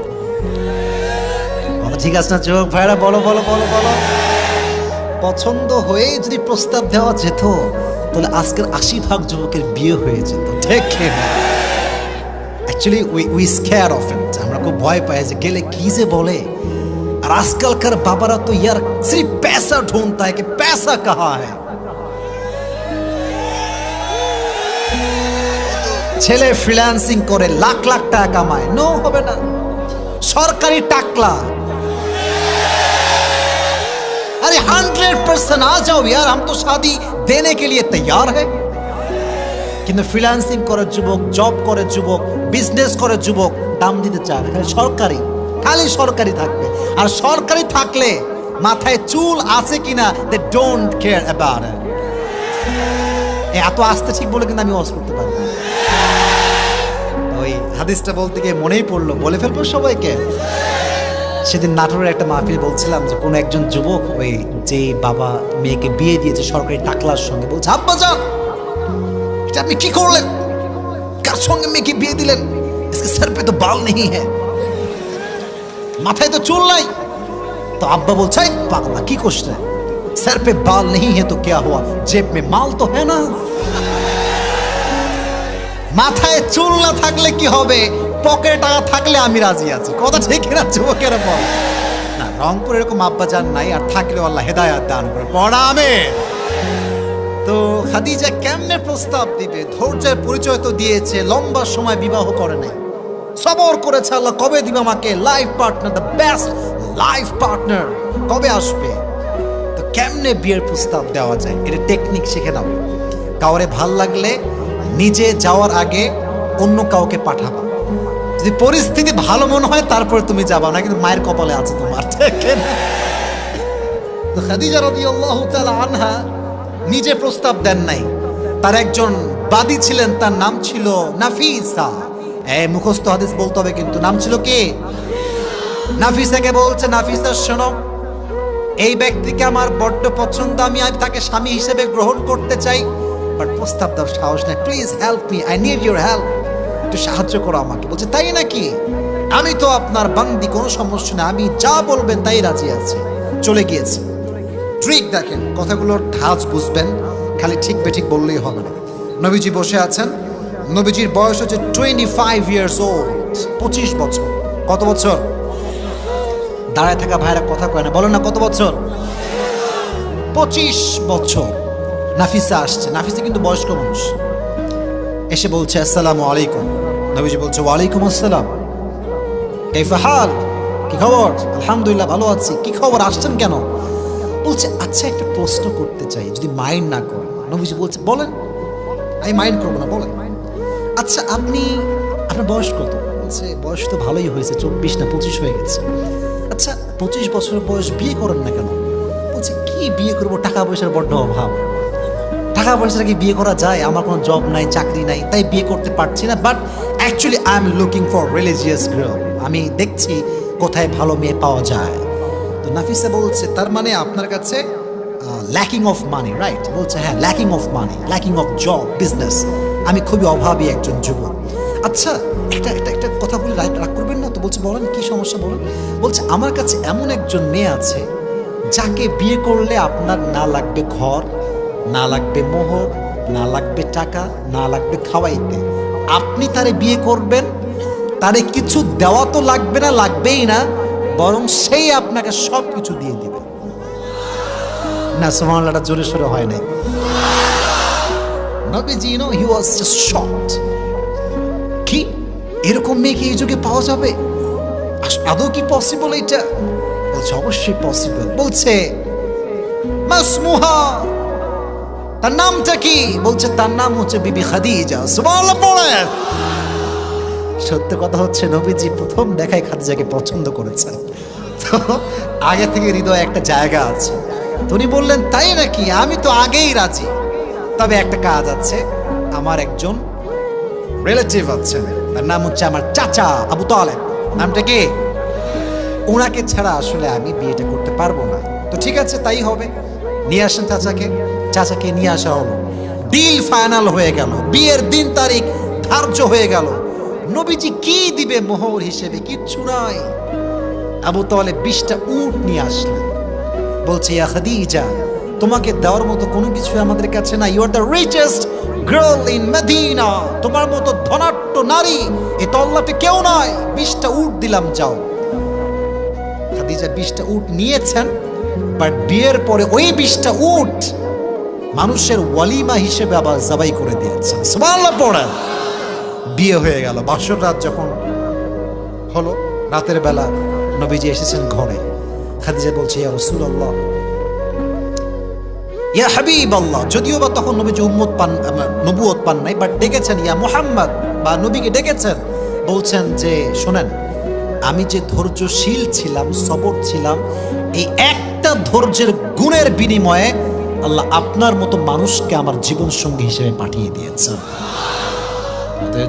A: ঠিক আছে না যুবক ভাইরা? বলো বলো বলো বলো। পছন্দ হয়ে যদি প্রস্তাব দেওয়া যেত তাহলে আজকের 80% যুবকের বিয়ে হয়ে যেত। ঠিক না? Actually we scare of it, আমরা খুব ভয় পাই যে গেলে কি যে বলে। আর আজকালকার বাবারা তো ইয়ার সির্ফ पैसा ढूंढता है कि पैसा कहाँ है। ছেলে ফ্রিল্যান্সিং করে লাখ লাখ টাকা কামায়, নো হবে না, সরকারি টাকলা। अरे 100% आ जाओ यार, हम तो शादी देने के लिए तैयार है। কিন্তু ফ্রিল্যান্সিং করে যুবক, জব করে যুবক, বিজনেস করে যুবক, দাম দিতে চায় না, খালি সরকারি, খালি সরকারি থাকবে। আর সরকারি থাকলে মাথায় চুল আছে কিনা they don't care about it. এত আস্তে ঠিক বলে কিন্তু আমি ওয়াজ করতে পারবো না। ওই হাদিসটা বলতে গিয়ে মনেই পড়লো, বলে ফেলবো সবাইকে। সেদিন নাটোরের একটা মাহফিল বলছিলাম যে কোন একজন যুবক ওই যে বাবা মেয়েকে বিয়ে দিয়েছে সরকারি টাকলার সঙ্গে, বলছে আব্বা জান এটা আপনি কি করলেন, কার সঙ্গে মেয়েকে বিয়ে দিলেন, इसके सर पे तो बाल नहीं है, মাথায় তো চুল নাই। তো আব্বা বলছে পাগলা কি করছে, सर पे बाल नहीं है तो क्या हुआ, जेब में माल तो है ना। মাথায় চুল না থাকলে কি হবে, পকেটে টাকা থাকলে আমি রাজি আছি। কথা ঠিক না যুবকেরা? বল না, রংপুর এরকম আব্বা জান নাই, আর থাকলেও আল্লাহ হেদায়েত দান করে। পড়া আমিন। তো খাদিজা কেমনে প্রস্তাব দিবে? ধৈর্যের পরিচয় তো দিয়েছে, লম্বা সময় বিবাহ করে নাই, সবর করেছে আল্লাহ কবে দিবে আমাকে life partner, the best life partner কবে আসবে। তো কেমনে বিয়ের প্রস্তাব দেওয়া যায়, এটা টেকনিক শিখে নাও। কাউরে ভাল লাগলে নিজে যাওয়ার আগে অন্য কাউকে পাঠাবা, যদি পরিস্থিতি ভালো মনে হয় তারপরে তুমি যাবা, না কিন্তু মায়ের কপালে আছে তোমার। ঠিক না? তো খাদিজা রাদিয়াল্লাহু তাআলা আনহা নিজে প্রস্তাব দেন নাই, তার একজন বাদী ছিলেন, তার নাম ছিল নাফিসা। মুখস্থ হাদিস বলতে হবে কিন্তু, নাম ছিল কে? নাফিসাকে বলছে, নাফিসা শোনো, এই ব্যক্তিকে আমার বড্ড পছন্দ, আমি তাকে স্বামী হিসেবে গ্রহণ করতে চাই, বাট প্রস্তাব দেওয়ার সাহস নাই, please help me, I need your help, একটু সাহায্য করো আমাকে। বলছে তাই নাকি, আমি তো আপনার বান্দি, কোনো সমস্যা না, আমি যা বলবেন তাই রাজি আছি। চলে গিয়েছে। ট্রিক দেখেন, কথাগুলোর ধাঁচ বুঝবেন, খালি ঠিক বেঠিক বললেই হবে না। নবীজি বসে আছেন, নবীজির বয়স হচ্ছে 25 years old, 25 বছর। কত বছর? দাঁড়ায় থাকা ভাইরা কথা কয় না, বলেন না কত বছর? 25 বছর। নাফিসা আসছে, নাফিসা কিন্তু বয়স্ক মানুষ, এসে বলছে আসসালামু আলাইকুম। নবীজি বলছে ওয়ালাইকুম আসসালাম, কাইফা হাল, কি খবর? আলহামদুলিল্লাহ ভালো আছি। কি খবর, আসছেন কেন? বলছে আচ্ছা একটা প্রশ্ন করতে চাই, যদি মাইন্ড না করেন। নবীজি বলছে বলেন, আমি মাইন্ড করবো না, বলেন। আচ্ছা আপনার বয়স কত? বলছে বয়স তো ভালোই হয়েছে, 24 না 25 হয়ে গেছে। আচ্ছা 25 বছরের বয়স, বিয়ে করেন না কেন? বলছে কি বিয়ে করবো, টাকা পয়সার বড্ড অভাব। টাকা পয়সা কি বিয়ে করা যায়? আমার কোনো জব নাই, চাকরি নাই, তাই বিয়ে করতে পারছি না। But actually I am looking for religious girl. আমি দেখছি কোথায় ভালো মেয়ে পাওয়া যায়। তো নাফিসা বলছে, তার মানে আপনার কাছে ল্যাকিং অফ মানি, রাইট? বলছে হ্যাঁ, lacking of money, lacking of job, business. আমি খুবই অভাবী একজন যুবক। আচ্ছা, একটা কথা বলে রাগ করবেন না তো? বলছে বলেন, কি সমস্যা বলেন। বলছে আমার কাছে এমন একজন মেয়ে আছে যাকে বিয়ে করলে আপনার না লাগবে ঘর, না লাগবে মোহর, না লাগবে টাকা, না লাগবে খাওয়াইতে। আপনি তারে বিয়ে করবেন, তারে কিছু দেওয়া তো লাগবে না, লাগবেই না, বরং সেই আপনাকে সব কিছু দিয়ে দিবে। না, সুবহানাল্লাহটা জোরে সোরে হয় নাই। নবীজি, হি ওয়াজ জাস্ট শকড। কি এরকম মেয়ে কি এই যুগে পাওয়া যাবে? আদৌ কি পসিবল এটা? বলছে অবশ্যই পসিবল। বলছে মাসমুহা, তার নামটা কি? বলছে তার নাম হচ্ছে বিবি খাদিজা। সুবহানাল্লাহ পড়েন। সত্য কথা হচ্ছে নবীজি প্রথম দেখায় খাদিজাকে পছন্দ করেছেন। তো আগে থেকে হৃদয়ে একটা জায়গা আছে। উনি বললেন তাই নাকি? আমি তো আগেই রাজি, তবে একটা কাজ আছে। আমার একজন রিলেটিভ আছেন, তার নাম হচ্ছে আমার চাচা আবু তালেব। নামটা কি? ওনাকে ছাড়া আসলে আমি বিয়েটা করতে পারবো না। তো ঠিক আছে, তাই হবে, নিয়ে আসেন চাচাকে। চাচাকে নিয়ে আসা হলো, ডিল ফাইনাল হয়ে গেল, বিয়ের দিন তারিখ ধার্য হয়ে গেল। নবীজি কি দিবে মোহর হিসেবে? কিচ্ছু নাই। আবু তালেব 20টা উট নিয়ে আসলেন। বলছে ইয়া খাদিজা, তোমাকে দেওয়ার মতো কোনো কিছু আমাদের কাছে নাই। You are the richest girl in Medina. তোমার মতো ধনাঢ্য নারী এই তল্লাটে কেউ নাই। 20টা উট দিলাম, যাও। খাদিজা 20টা উট নিয়েছেন, বাট বিয়ের পরে ওই 20টা উট মানুষের ওয়ালিমা হিসেবে আবার জবাই করে দিয়েছেন। সুবহানাল্লাহ পড়েন। বিয়ে হয়ে গেল। বাসর রাত যখন হলো, রাতের বেলা নবীজি এসেছেন ঘরে। খাদিজা বলছে ইয়া রাসূলুল্লাহ, ইয়া হাবিবাল্লাহ। যদিও বা তখন নবীজি নবুয়ত পান নাই, বাট ডেকেছেন ইয়া মুহাম্মদ, বা নবীকে ডেকেছেন। বলছেন যে শোনেন, আমি যে ধৈর্যশীল ছিলাম, সবর ছিলাম, এই একটা ধৈর্যের গুণের বিনিময়ে আল্লাহ আপনার মতো মানুষকে আমার জীবন সঙ্গী হিসেবে পাঠিয়ে দিয়েছে।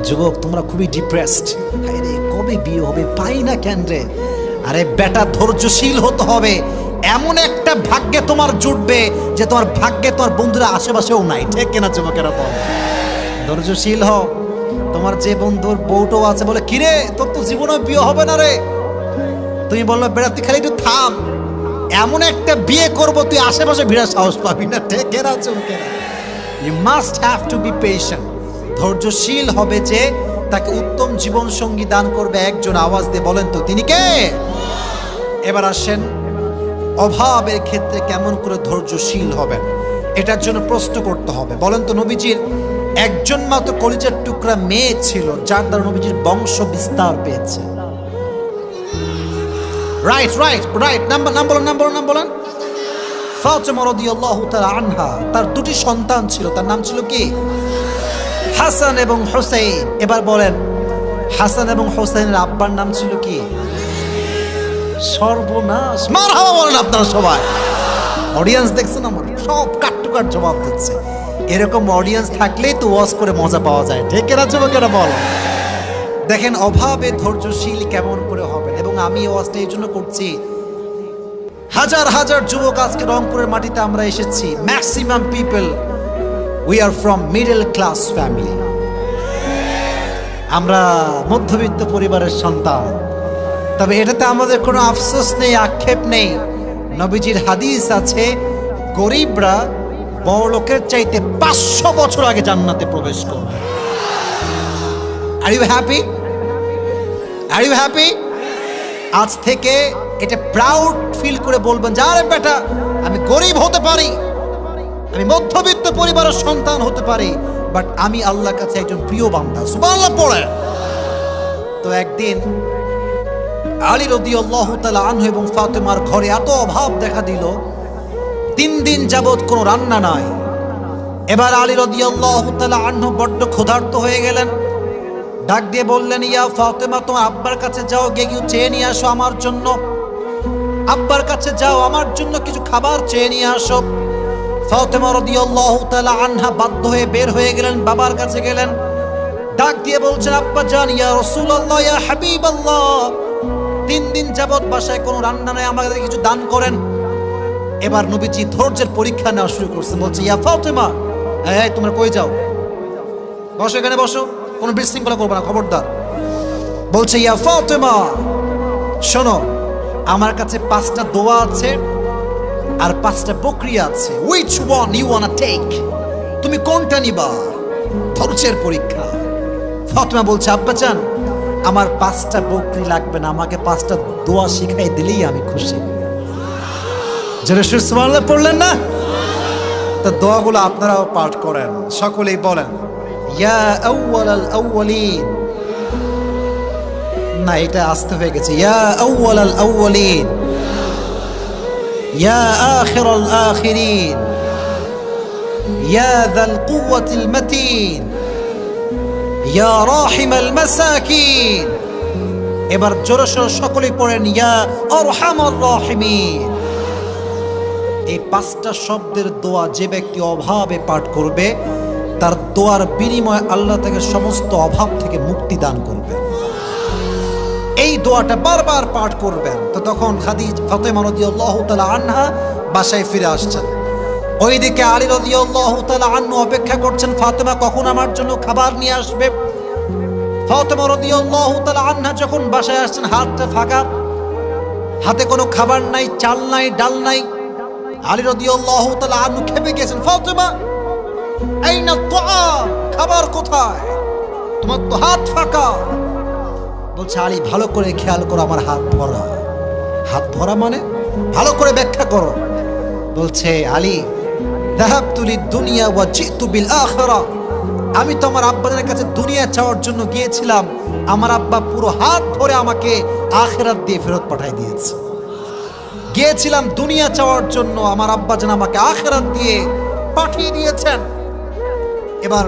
A: যুবক, তোমরা খুবই ডিপ্রেসড। আরে কবে বিয়ে হবে, পাই না কেন রে? আরে বেটা, ধৈর্যশীল হতে হবে। এমন একটা ভাগ্যে তোমার জুটবে যে তোমার ভাগ্যে তোমার বন্ধুরা আশেপাশেও নাই। ঠিক কিনা যুবকেরা? বল, ধৈর্যশীল হও। তোমার যে বন্ধুর বউটো আছে বলে কিরে তোর তো জীবনে বিয়ে হবে না রে, তুমি বললো বেটা তুই খালি একটু থাম, এমন একটা বিয়ে করবো তুই আশেপাশে ভিড়ার সাহস পাবি না। ঠিক কিনা যুবকেরা? You must have to be patient. ধৈর্যশীল হবে যে তাকে উত্তম জীবন সঙ্গী দান করবে একজন। আওয়াজ দিয়ে বলেন তো তিনি কে? এবার আসেন, অভাবের ক্ষেত্রে কেমন করে ধৈর্যশীল হবেন এটার জন্য প্রশ্ন করতে হবে। বলেন তো, নবীজির একজন মাত্র কলিজার টুকরা মেয়ে ছিল যার দ্বারা নবীজির বংশ বিস্তার পেয়েছে। Right right right. নাম বলেন। ফাতিমা রাদিয়াল্লাহু তাআলা আনহা, তার দুটি সন্তান ছিল। তার নাম ছিল কি? হাসান এবং হুসাইন। এবার বলেন, হাসান এবং হুসাইনের আব্বার নাম ছিল কি? সর্বনাশ। মারহাবা বলেন আপনারা সবাই। অডিয়েন্স দেখছেন আমার? সব কাট টু কাট জবাব দিচ্ছে। এরকম অডিয়েন্স থাকলেই তো ওয়াজ করে মজা পাওয়া যায়। ঠিক কিনা যুবকেরা? বল। দেখেন অভাবে ধৈর্যশীল কেমন করে হবেন। এবং আমি ওয়াজটা এই জন্য করছি, হাজার হাজার যুবক আজকে রংপুরের মাটিতে আমরা এসেছি। Maximum people we are from middle class family. আমরা মধ্যবিত্ত পরিবারের সন্তান। তবে এটাতে আমাদের কোনো আফসোস নেই, আক্ষেপ নেই। নবীজির হাদিস আছে, গরিবরা বড় লোকের চাইতে 500 বছর আগে জান্নাতে প্রবেশ করবে। Are you happy? Are you happy? আজ থেকে এটা প্রাউড ফিল করে বলবেন যে আরে বেটা, আমি গরিব হতে পারি, আমি মধ্যবিত্ত পরিবারের সন্তান হতে পারি, বাট আমি আল্লাহর কাছে একজন প্রিয় বান্দা। সুবহানাল্লাহ পড়ে। তো একদিন আলী রাদিয়াল্লাহু তাআলা আনহু এবং ফাতেমার ঘরে এত অভাব দেখা দিল, 3 দিন যাবত কোনো রান্না নাই। এবার আলী রাদিয়াল্লাহু তাআলা আনহু বড্ড ক্ষুধার্ত হয়ে গেলেন। ডাক দিয়ে বললেন, ইয়া ফাতেমা, তোমার আব্বার কাছে যাও, গিয়ে চেয়ে নিয়ে আসো আমার জন্য। আব্বার কাছে যাও, আমার জন্য কিছু খাবার চেয়ে নিয়ে আসো। ফাতেমা রাদিয়াল্লাহু তাআলা আনহা বাধ্য হয়ে বের হয়ে গেলেন, বাবার কাছে গেলেন, ডাক দিয়ে বলছেন, আব্বা জান, ইয়া রাসূলুল্লাহ, ইয়া হাবিবাল্লাহ, 3 দিন যাবত বাসায় কোনো রান্না নাই, আমাকে কিছু দান করেন। এবার নবীজি ধৈর্যের পরীক্ষা নেওয়া শুরু করছেন, বলছে, ইয়া ফাতেমা, এই তোমরা কই যাও, বসো, এখানে বসো, কোনো বিশৃঙ্খলা করবে না, খবরদার। বলছে, ইয়া ফাতেমা, শোনো, আমার কাছে 5টা দোয়া আছে আর 5টা বকরিয়া আছে, which one you wanna take? তুমি কোনটা নিবা? ধৈর্যের পরীক্ষা। ফাতেমা বলছে, আব্বা জান, আমার 5টা বকরি লাগবে না, আমাকে 5টা দোয়া শিখাই দিলেই আমি খুশি। যারা সুবহানাল্লাহ পড়লেন না, তো দোয়াগুলো আপনারাও পাঠ করেন, সকলেই বলেন, ইয়া আউয়ালাল আউয়ালিন, না এটা আসতে হয়ে গেছে, ইয়া আউয়ালাল আউয়ালিন, ইয়া আখিরাল আখিরিন, ইয়া যাল কুওয়াতিল মাতিন, ইয়া রাহিমাল মাসাকিন। এবার জোরে সোরে সকলেই পড়েন, ইয়া আরহামার রাহিমিন। এই 5টা শব্দের দোয়া যে ব্যক্তি অভাবে পাঠ করবে, তার দোয়ার বিনিময়ে আল্লাহ তাকে সমস্ত অভাব থেকে মুক্তি দান করবে। এই দোয়াটা বারবার পাঠ করবেন। তো তখন ফাতেমা রাদিয়াল্লাহু তাআলা আনহা বাসায় ফিরে আসছেন, ওইদিকে আলী রাদিয়াল্লাহু তাআলা আনহু অপেক্ষা করছেন, ফাতেমা কখন আমার জন্য খাবার নিয়ে আসবে। ফাতেমা রাদিয়াল্লাহু তাআলা আনহা যখন বাসায় আসছেন, হাতটা ফাঁকা, হাতে কোনো খাবার নাই, চাল নাই, ডাল নাই। আলী রাদিয়াল্লাহু তাআলা আনহু খেপে গেছেন, ফাতেমা, আইনা তুআম, খাবার কোথায়? তোমার তো হাত ফাঁকা। বলছে, আলী, ভালো করে খেয়াল করো, আমার হাত ভরা। হাত ভরা মানে ভালো করে ব্যাখ্যা করো। বলছে, আলী, যাহাবতু লিদ-দুনিয়া ওয়া জিতু বিল আখিরা, আমি তো আমার আব্বাদের কাছে দুনিয়া চাওয়ার জন্য গিয়েছিলাম, আমার আব্বা পুরো হাত ভরে আমাকে আখিরাত দিয়ে ফেরত পাঠিয়ে দিয়েছে। গিয়েছিলাম দুনিয়া চাওয়ার জন্য, আমার আব্বা যেন আমাকে আখিরাত দিয়ে পাঠিয়ে দিয়েছেন। এবার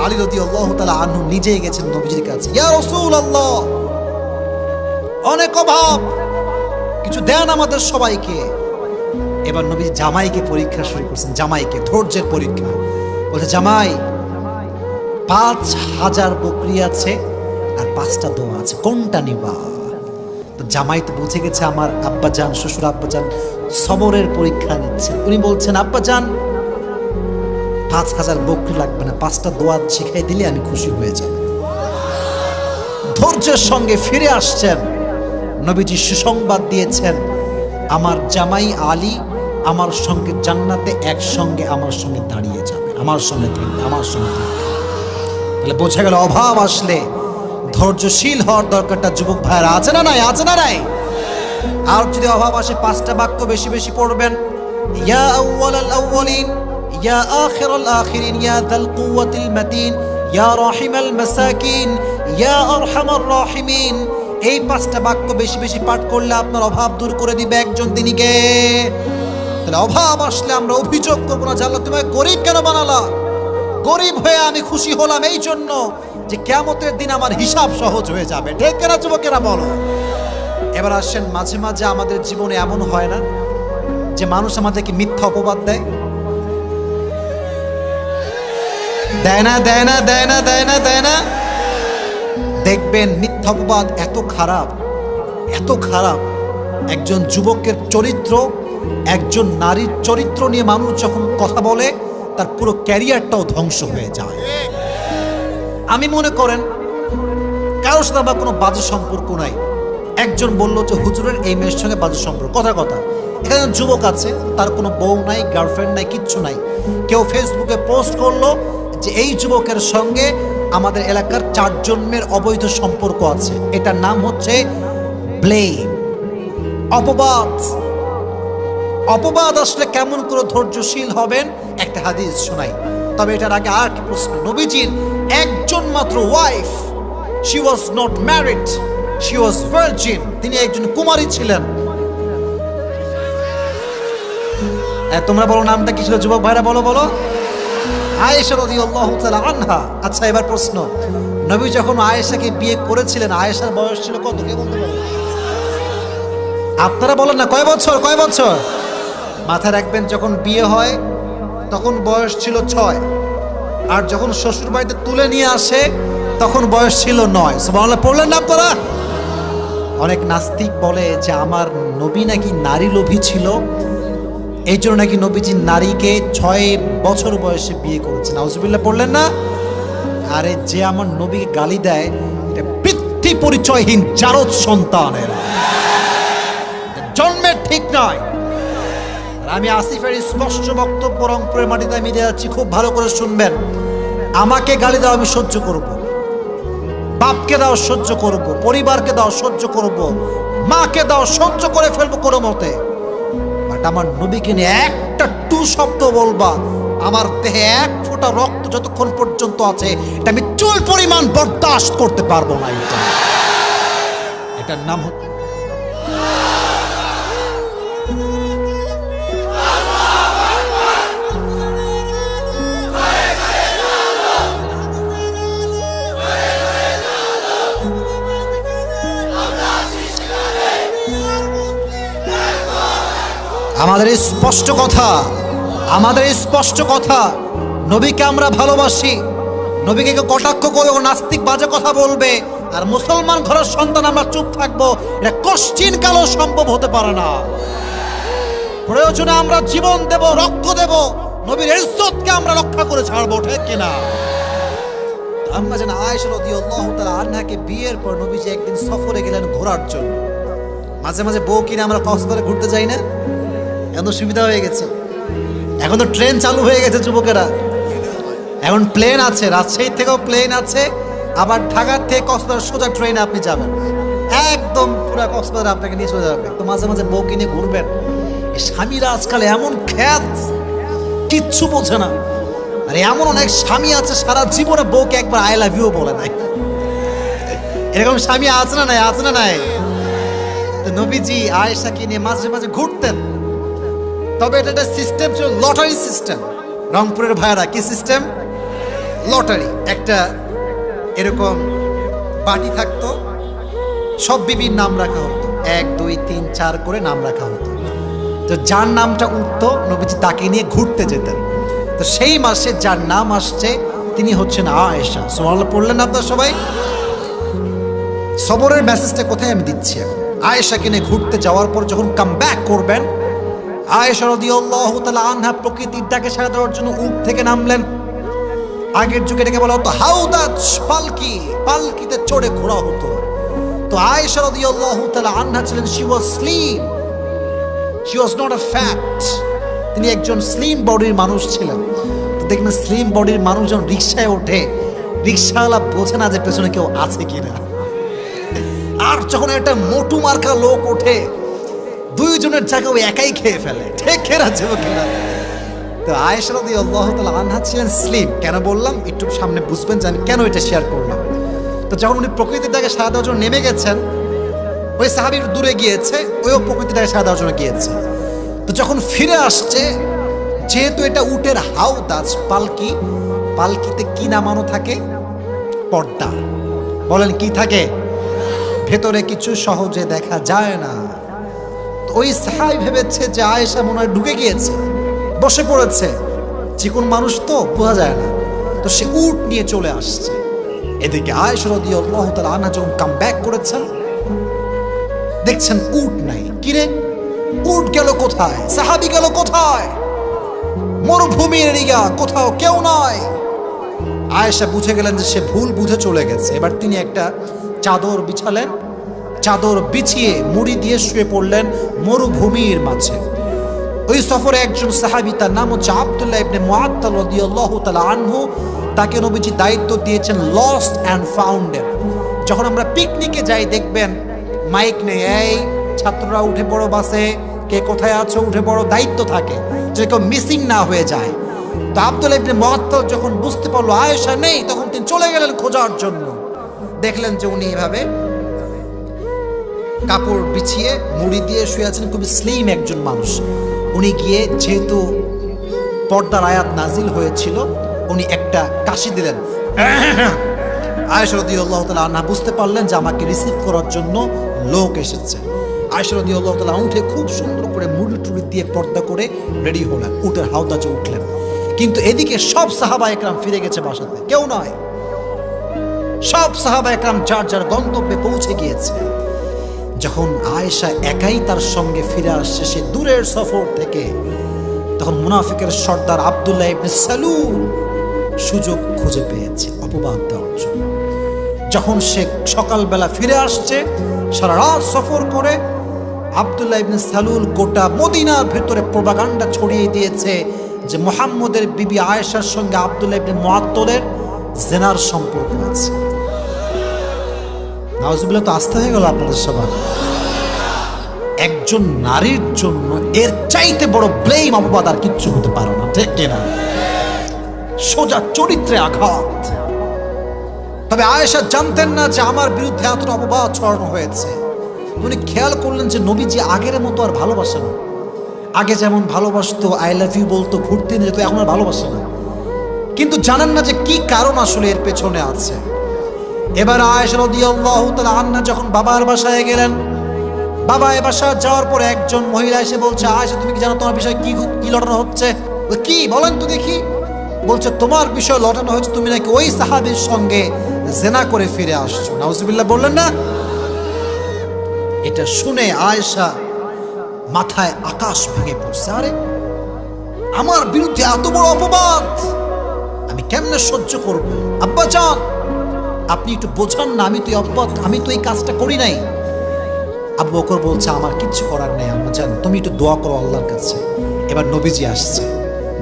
A: আলী রাদিয়াল্লাহু তাআলা আনহু নিজেই গেছেন নবীজির কাছে, ইয়া রাসূলুল্লাহ, অনেক অভাব, কিছু দেন আমাদের সবাইকে। এবার নবীজি জামাইকে পরীক্ষা শুরু করছেন, জামাইকে ধৈর্যের পরীক্ষা। বলছে, জামাই, 5000 বকরি আছে আর 5টা দোয়া আছে, কোনটা নিবা? তো জামাই তো বুঝে গেছে আমার আব্বা জান, শ্বশুর আব্বা জান সবরের পরীক্ষা নিচ্ছেন। উনি বলছেন, আব্বা জান, 5000 বকরি লাগবে না, 5টা দোয়া শিখাই দিলে আমি খুশি হয়ে যাব। ধৈর্যের সঙ্গে ফিরে আসছেন, নবীজি সুসংবাদ দিয়েছেন, আমার জামাই আলী আমার সঙ্গে জান্নাতে একসঙ্গে আমার সঙ্গে দাঁড়িয়ে যাবে, আমার সঙ্গে থাকবে, আমার সঙ্গে থাকবে। তাহলে বোঝা গেল অভাব আসলে ধৈর্যশীল হওয়ার দরকারটা যুবক ভাইরা আছে না নাই? আছে না নাই? আর যদি অভাব আসে, 5টা বাক্য বেশি বেশি পড়বেন, ইয়া আউয়ালাল আউয়ালিন, ইয়া আখিরাল আখিরিন, ইয়া যাল কুওয়াতিল মাতিন, ইয়া রাহিমাল মাসাকিন, ইয়া আরহামার রাহিমিন। এই 5টা বাক্য বেশি বেশি পাঠ করলে আপনার অভাব দূর করে দিবে একজন, তিনি কে? তাহলে অভাব আসলে আমরা অভিযোগ করবো না যে আল্লাহ তুমি গরিব কেন বানালা, গরিব হয়ে আমি খুশি হলাম এই জন্য যে কিয়ামতের দিন আমার হিসাব সহজ হয়ে যাবে। ঠিক কেনা যুবকেরা বলো? এবার আসেন, মাঝে মাঝে আমাদের জীবনে এমন হয় না যে মানুষ আমাদেরকে মিথ্যা অপবাদ দেয়? দেয় না, দেয় না, দেয় না, দেয় না, দেয় না? দেখবেন মিথ্যা অপবাদ এত খারাপ, এত খারাপ। একজন যুবকের চরিত্র, একজন নারীর চরিত্র নিয়ে মানুষ যখন কথা বলে, তার পুরো ক্যারিয়ারটাও ধ্বংস হয়ে যায়। আমি মনে করেন কারোর সাথে আমার কোনো বাজে সম্পর্ক নাই, একজন বলল যে হুজুরের এই মেয়ের সঙ্গে বাজে সম্পর্ক, কথা কথা। এখানে যুবক আছে, তার কোনো বউ নাই, গার্লফ্রেন্ড নাই, কিচ্ছু নাই। কেউ ফেসবুকে পোস্ট করলো যে এই যুবকের সঙ্গে আমাদের এলাকার 4 জন্মের অবৈধ সম্পর্ক আছে। এটার নাম হচ্ছে ব্লেম, অপবাদ। অপবাদ আসলে কেমন করে ধৈর্যশীল হবেন, একটা হাদিস শোনাই। তবে এটার আগে আর কি প্রশ্ন, নবীজির একজন মাত্র wife, she was not married, she was virgin, তিনি একজন কুমারী ছিলেন। তোমরা বলো নামটা কি ছিল যুবক ভাইরা? বলো বলো। আয়েশা রাদিয়াল্লাহু তাআলা আনহা। আচ্ছা, এবার প্রশ্ন, নবী যখন আয়েশাকে বিয়ে করেছিলেন, আয়েশার বয়স ছিল কত? কে বলতে পারে? আপনারা বলেন না, কয় বছর? কয় বছর? মাথায় রাখবেন, যখন বিয়ে হয় তখন বয়স ছিল 6, আর যখন শ্বশুর বাড়িতে তুলে নিয়ে আসে তখন বয়স ছিল 9। সুবহানাল্লাহ পড়লেন না আপনারা? অনেক নাস্তিক বলে যে আমার নবী নাকি নারী লোভী ছিল, এই জন্য নাকি নবীজি নারীকে 6 বছর বয়সে বিয়ে করেছেন। নাউজুবিল্লাহ পড়লেন না? আরে যে আমার নবীকে গালি দেয় এটা পিতৃ পরিচয়হীন জারদ সন্তানের, জন্মের ঠিক নয়। আমি আসিফের স্পষ্ট বক্তব্য রংপুরের মাটিতে আমি দিয়ে যাচ্ছি, খুব ভালো করে শুনবেন। আমাকে গালি দাও আমি সহ্য করব, বাপকে দাও সহ্য করব, পরিবারকে দাও সহ্য করব, মাকে দাও সহ্য করে ফেলবো কোনো মতে। বাট আমার নবীকে নিয়ে একটা টু শব্দ বলবা, আমার দেহে 1 ফোঁটা রক্ত যতক্ষণ পর্যন্ত আছে এটা আমি চুল পরিমাণ বরদাস্ত করতে পারবো না। এটার নাম হচ্ছে আমাদের স্পষ্ট কথা, আমাদের স্পষ্ট কথা, নবীকে আমরা ভালোবাসি। নবীকে কেউ কটাক্ষ করে ও নাস্তিক বাজে কথা বলবে আর মুসলমান ঘরের সন্তান আমরা চুপ থাকবো, এটা কোশ্চিন কালো সম্ভব হতে পারে না। প্রয়োজনে আমরা জীবন দেব, রক্ত দেব, নবীর ইজ্জতকে আমরা রক্ষা করে ছাড়বো, ঠিক কিনা? আমরা যেন আয়েশা রাদিয়াল্লাহু তাআলা আনহাকে বিয়ের পর নবীজি একদিন সফরে গেলেন ঘোরার জন্য। মাঝে মাঝে বউ কিনে আমরা কক্সবাজারে ঘুরতে যাই না? এখন তো সুবিধা হয়ে গেছে, এখন তো ট্রেন চালু হয়ে গেছে যুবকেরা, এখন প্লেন আছে, রাজশাহী থেকেও প্লেন আছে, আবার ঢাকার থেকে কক্সবাজার সোজা ট্রেনে আপনি যাবেন, একদম পুরো কক্সবাজার আপনাকে নিয়ে চলে যাবে। তো মাঝে মাঝে বউ কিনে ঘুরবেন। স্বামীরা আজকাল এমন খ্যাত, কিচ্ছু বোঝে না। আর এমন অনেক স্বামী আছে সারা জীবনে বউকে একবার আই লাভ ইউ বলে নাই। এরকম স্বামী আছে না নাই? আছে না নাই? তো নবীজি আয়েশাকে নিয়ে মাঝে মাঝে ঘুরতেন। তবে এটা একটা সিস্টেম ছিল, লটারি সিস্টেম। রংপুরের ভাইয়েরা কি সিস্টেম? লটারি। একটা এরকম বাটি থাকতো, সব বিবির নাম রাখা হতো, 1 2 3 4 করে নাম রাখা হতো। তো যার নামটা উঠতো নবীজি তাকে নিয়ে ঘুরতে যেতেন। তো সেই মাসে যার নাম আসছে তিনি হচ্ছেন আয়েশা। সুবহানাল্লাহ পড়লেন আপনারা সবাই? সবরের মেসেজটা কোথায় আমি দিচ্ছি এখন? আয়েশাকে নিয়ে ঘুরতে যাওয়ার পর যখন কাম ব্যাক করবেন, আয়েশা রাদিয়াল্লাহু তাআলা আনহা প্রকৃতির ডাকে সাড়া দেওয়ার জন্য উট থেকে নামলেন। আগের যুগে এটাকে বলা হতো হাউদাজ, পালকি, পালকিতে চড়ে ঘোরা হতো। তো আয়েশা রাদিয়াল্লাহু তাআলা আনহা ছিলেন, she was slim, she was not a fat. তিনি একজন স্লিম বডির মানুষ ছিলেন। তো দেখবেন স্লিম বডির মানুষ যখন রিক্সায় ওঠে, রিক্সাওয়ালা বোঝে না যে পেছনে কেউ আছে কিনা। আর যখন একটা মোটু মার্কা লোক ওঠে, দুইজনের জায়গা ওই একাই খেয়ে ফেলে, ঠিক খেয়ে যাবো কিনা। তো আয়েশা রাদিয়াল্লাহু তাআলা আনহা ছিলেন স্লিম। কেন বললাম একটু সামনে বুঝবেন যে আমি কেন এটা শেয়ার করলাম। তো যখন উনি প্রকৃতির ডাকে সাড়া দেওয়ার জন্য নেমে গেছেন, ওই সাহাবী দূরে গিয়েছে, ওইও প্রকৃতির ডাকে সাড়া দেওয়ার জন্য গিয়েছে। তো যখন ফিরে আসছে, যেহেতু এটা উটের হাউদাজ, পালকি, পালকিতে কি নামানো থাকে? পর্দা। বলেন কি থাকে? ভেতরে কিছু সহজে দেখা যায় না। তো ওই সাহাবী ভেবেছে যে আয়েশা মনে হয় ঢুকে গিয়েছে, বসে পড়েছে, চিকন মানুষ তো বোঝা যায় না। তো সে উট নিয়ে চলে আসছে। এদিকে আয়েশা রাদিয়াল্লাহু তাআলা আনহা যখন কাম ব্যাক করেছেন, দেখছেন উট নাই। কিরে, উট গেল কোথায়? সাহাবী গেল কোথায়? মরুভূমির এরিয়া, কোথাও কেউ নয়। আয়েশা বুঝে গেলেন যে সে ভুল বুঝে চলে গেছে। এবার তিনি একটা চাদর বিছালেন, চাদর বিছিয়ে মুড়ি দিয়ে শুয়ে পড়লেন মরুভূমির মাঝে। ওই সফরে একজন সাহাবী, তার নাম হচ্ছে আব্দুল্লাহ ইবনে মুআত্তাল রাদিয়াল্লাহু তাআলা আনহু, তাকে নবীজি দায়িত্ব দিয়েছেন লস্ট অ্যান্ড ফাউন্ডের। যখন আমরা পিকনিকে যাই দেখবেন মাইক নেই, এই ছাত্ররা উঠে পড়ো বাসে, কে কোথায় আছো উঠে পড়ো, দায়িত্ব থাকে যে কেউ মিসিং না হয়ে যায়। তো আব্দুল্লাহ ইবনে মুআত্তাল যখন বুঝতে পারলো আয়েশা নেই, তখন তিনি চলে গেলেন খোঁজার জন্য। দেখলেন যে উনি এভাবে কাপড় বিছিয়ে মুড়ি দিয়ে শুয়ে আছেন, খুবই স্লিম একজন মানুষ। উনি গিয়ে, যেহেতু পর্দার আয়াত নাজিল হয়েছিল, উনি একটা কাশি দিলেন। আয়েশা রাদিয়াল্লাহু তাআলা আনহা বুঝতে পারলেন যে আমাকে রিসিভ করার জন্য লোক এসেছে। আয়েশা রাদিয়াল্লাহু তাআলা উঠে খুব সুন্দর করে মুড়ি টুড়ি দিয়ে পর্দা করে রেডি হলেন, উটের হাউদাজে উঠলেন। কিন্তু এদিকে সব সাহাবা একরাম ফিরে গেছে বাসাতে, কেউ নয়। সব সাহাবা একরাম যার যার গন্তব্যে পৌঁছে গিয়েছে। যখন আয়েশা একাই তার সঙ্গে ফিরে আসছে সে দূরের সফর থেকে, তখন মুনাফিকের সর্দার আব্দুল্লাহ ইবনে সালুল সুযোগ খুঁজে পেয়েছে অপবাদ দেওয়ার জন্য। যখন সে সকালবেলা ফিরে আসছে সারা রাত সফর করে, আব্দুল্লাহ ইবনে সালুল গোটা মদিনার ভেতরে প্রোপাগান্ডা ছড়িয়ে দিয়েছে যে মুহাম্মদের বিবি আয়েশার সঙ্গে আব্দুল্লাহ ইবনে মুআত্তলের জেনার সম্পর্ক আছে। নাউজুবিল্লাহ, তো আস্থা হয়ে গেল আপনাদের সবার। একজন নারীর জন্য এর চাইতে বড় ব্লেম অপবাদ আর কিচ্ছু হতে পারে না, ঠিক কিনা? সোজা চরিত্রে আঘাত। তবে আয়েশা জানতেন না যে আমার বিরুদ্ধে এতটা অপবাদ ছড়ানো হয়েছে। উনি খেয়াল করলেন যে নবীজি আগের মতো আর ভালোবাসে না। আগে যেমন ভালোবাসতো, আই লাভ ইউ বলতো, ঘুরতে নিয়ে যেত, এখন আর ভালোবাসে না। কিন্তু জানেন না যে কি কারণ আসলে এর পেছনে আছে। এবার আয়েশা রাদিয়াল্লাহু তাআলা আনহা যখন বাবার বাসায় গেলেন, বাবা এ বাসায় যাওয়ার পর একজন মহিলা এসে বলছে, আয়েশা তুমি কি জানো তোমার বিষয়ে কি লটানো হচ্ছে? কি বলেন তো দেখি। বলছে তোমার বিষয় লটানো হচ্ছে, তুমি নাকি ওই সাহাবীর সঙ্গে জেনা করে ফিরে আসছো। নাউজুবিল্লাহ বললেন না? এটা শুনে আয়েশা মাথায় আকাশ ভেঙে পড়ছে। আরে আমার বিরুদ্ধে এত বড় অপবাদ আমি কেমনে সহ্য করব? আব্বা জান, আপনি একটু বোঝান না, আমি তো এই কাজটা করি নাই। আবু বকর বলছে আমার কিচ্ছু করার নেই আম্মা জান, তুমি একটু দোয়া করো আল্লাহর কাছে। এবার নবীজি আসছে।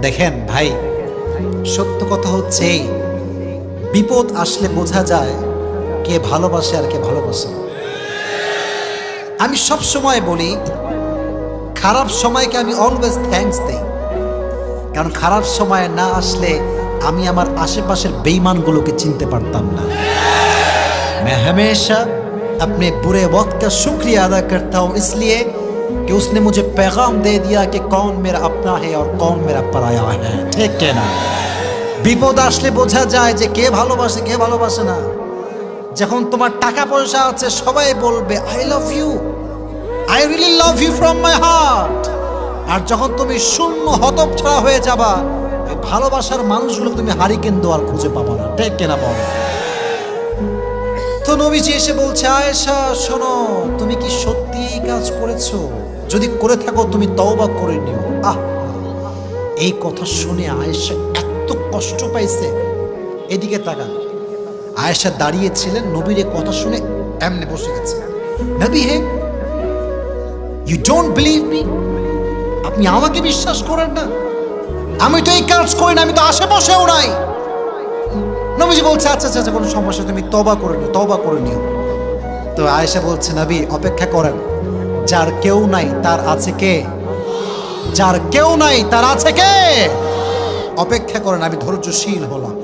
A: দেখেন ভাই, সত্য কথা হচ্ছে এই, বিপদ আসলে বোঝা যায় কে ভালোবাসে আর কে ভালোবাসে না। আমি সব সময় বলি, খারাপ সময়কে আমি অলওয়েজ থ্যাঙ্কস দেই, কারণ খারাপ সময় না আসলে আমি আমার আশেপাশের বেঈমানগুলোকে চিনতে পারতাম না। मैं हमेशा अपने बुरे वक्त का शुक्रिया अदा करता हूँ, इसलिए कि उसने मुझे पैगाम दे दिया कि कौन मेरा अपना है और कौन मेरा पराया है, ठीक है ना? বিপদ আসলে বোঝা যায় যে কে ভালোবাসে কে ভালোবাসে না। যখন তোমার টাকা পয়সা আছে সবাই বলবে I love you, I really love you from my heart. আর যখন তুমি শূন্য হতচ্ছাড়া হয়ে যাবা, ওই ভালোবাসার মানুষগুলো তুমি হারিকেন দোয়ার খুঁজে পাবা না, ঠিক কিনা বলো? তো নবীজি এসে বলছে, আয়েশা শোনো, তুমি কি সত্যি এই কাজ করেছো? যদি করে থাকো তুমি তওবা করে নিও। এই কথা শুনে আয়েশা এত কষ্ট পাইছে। এদিকে তাকান, আয়েশা দাঁড়িয়েছিলেন, নবীর এই কথা শুনে এমনি বসে গেছে। নবী হে, ইউ ডোন্ট বিলিভ মি? আপনি আমাকে বিশ্বাস করেন না? আমি তো এই কাজ করি না, আমি তো আশেপাশেও নাই। নবীজি বলছে আচ্ছা আচ্ছা কোনো সমস্যা, তুমি তওবা করে নিও। তো আয়েশা বলছে, নবী অপেক্ষা করেন, যার কেউ নাই তার আছে কে? যার কেউ নাই তার আছে কে? অপেক্ষা করেন, আমি ধৈর্যশীল হলাম।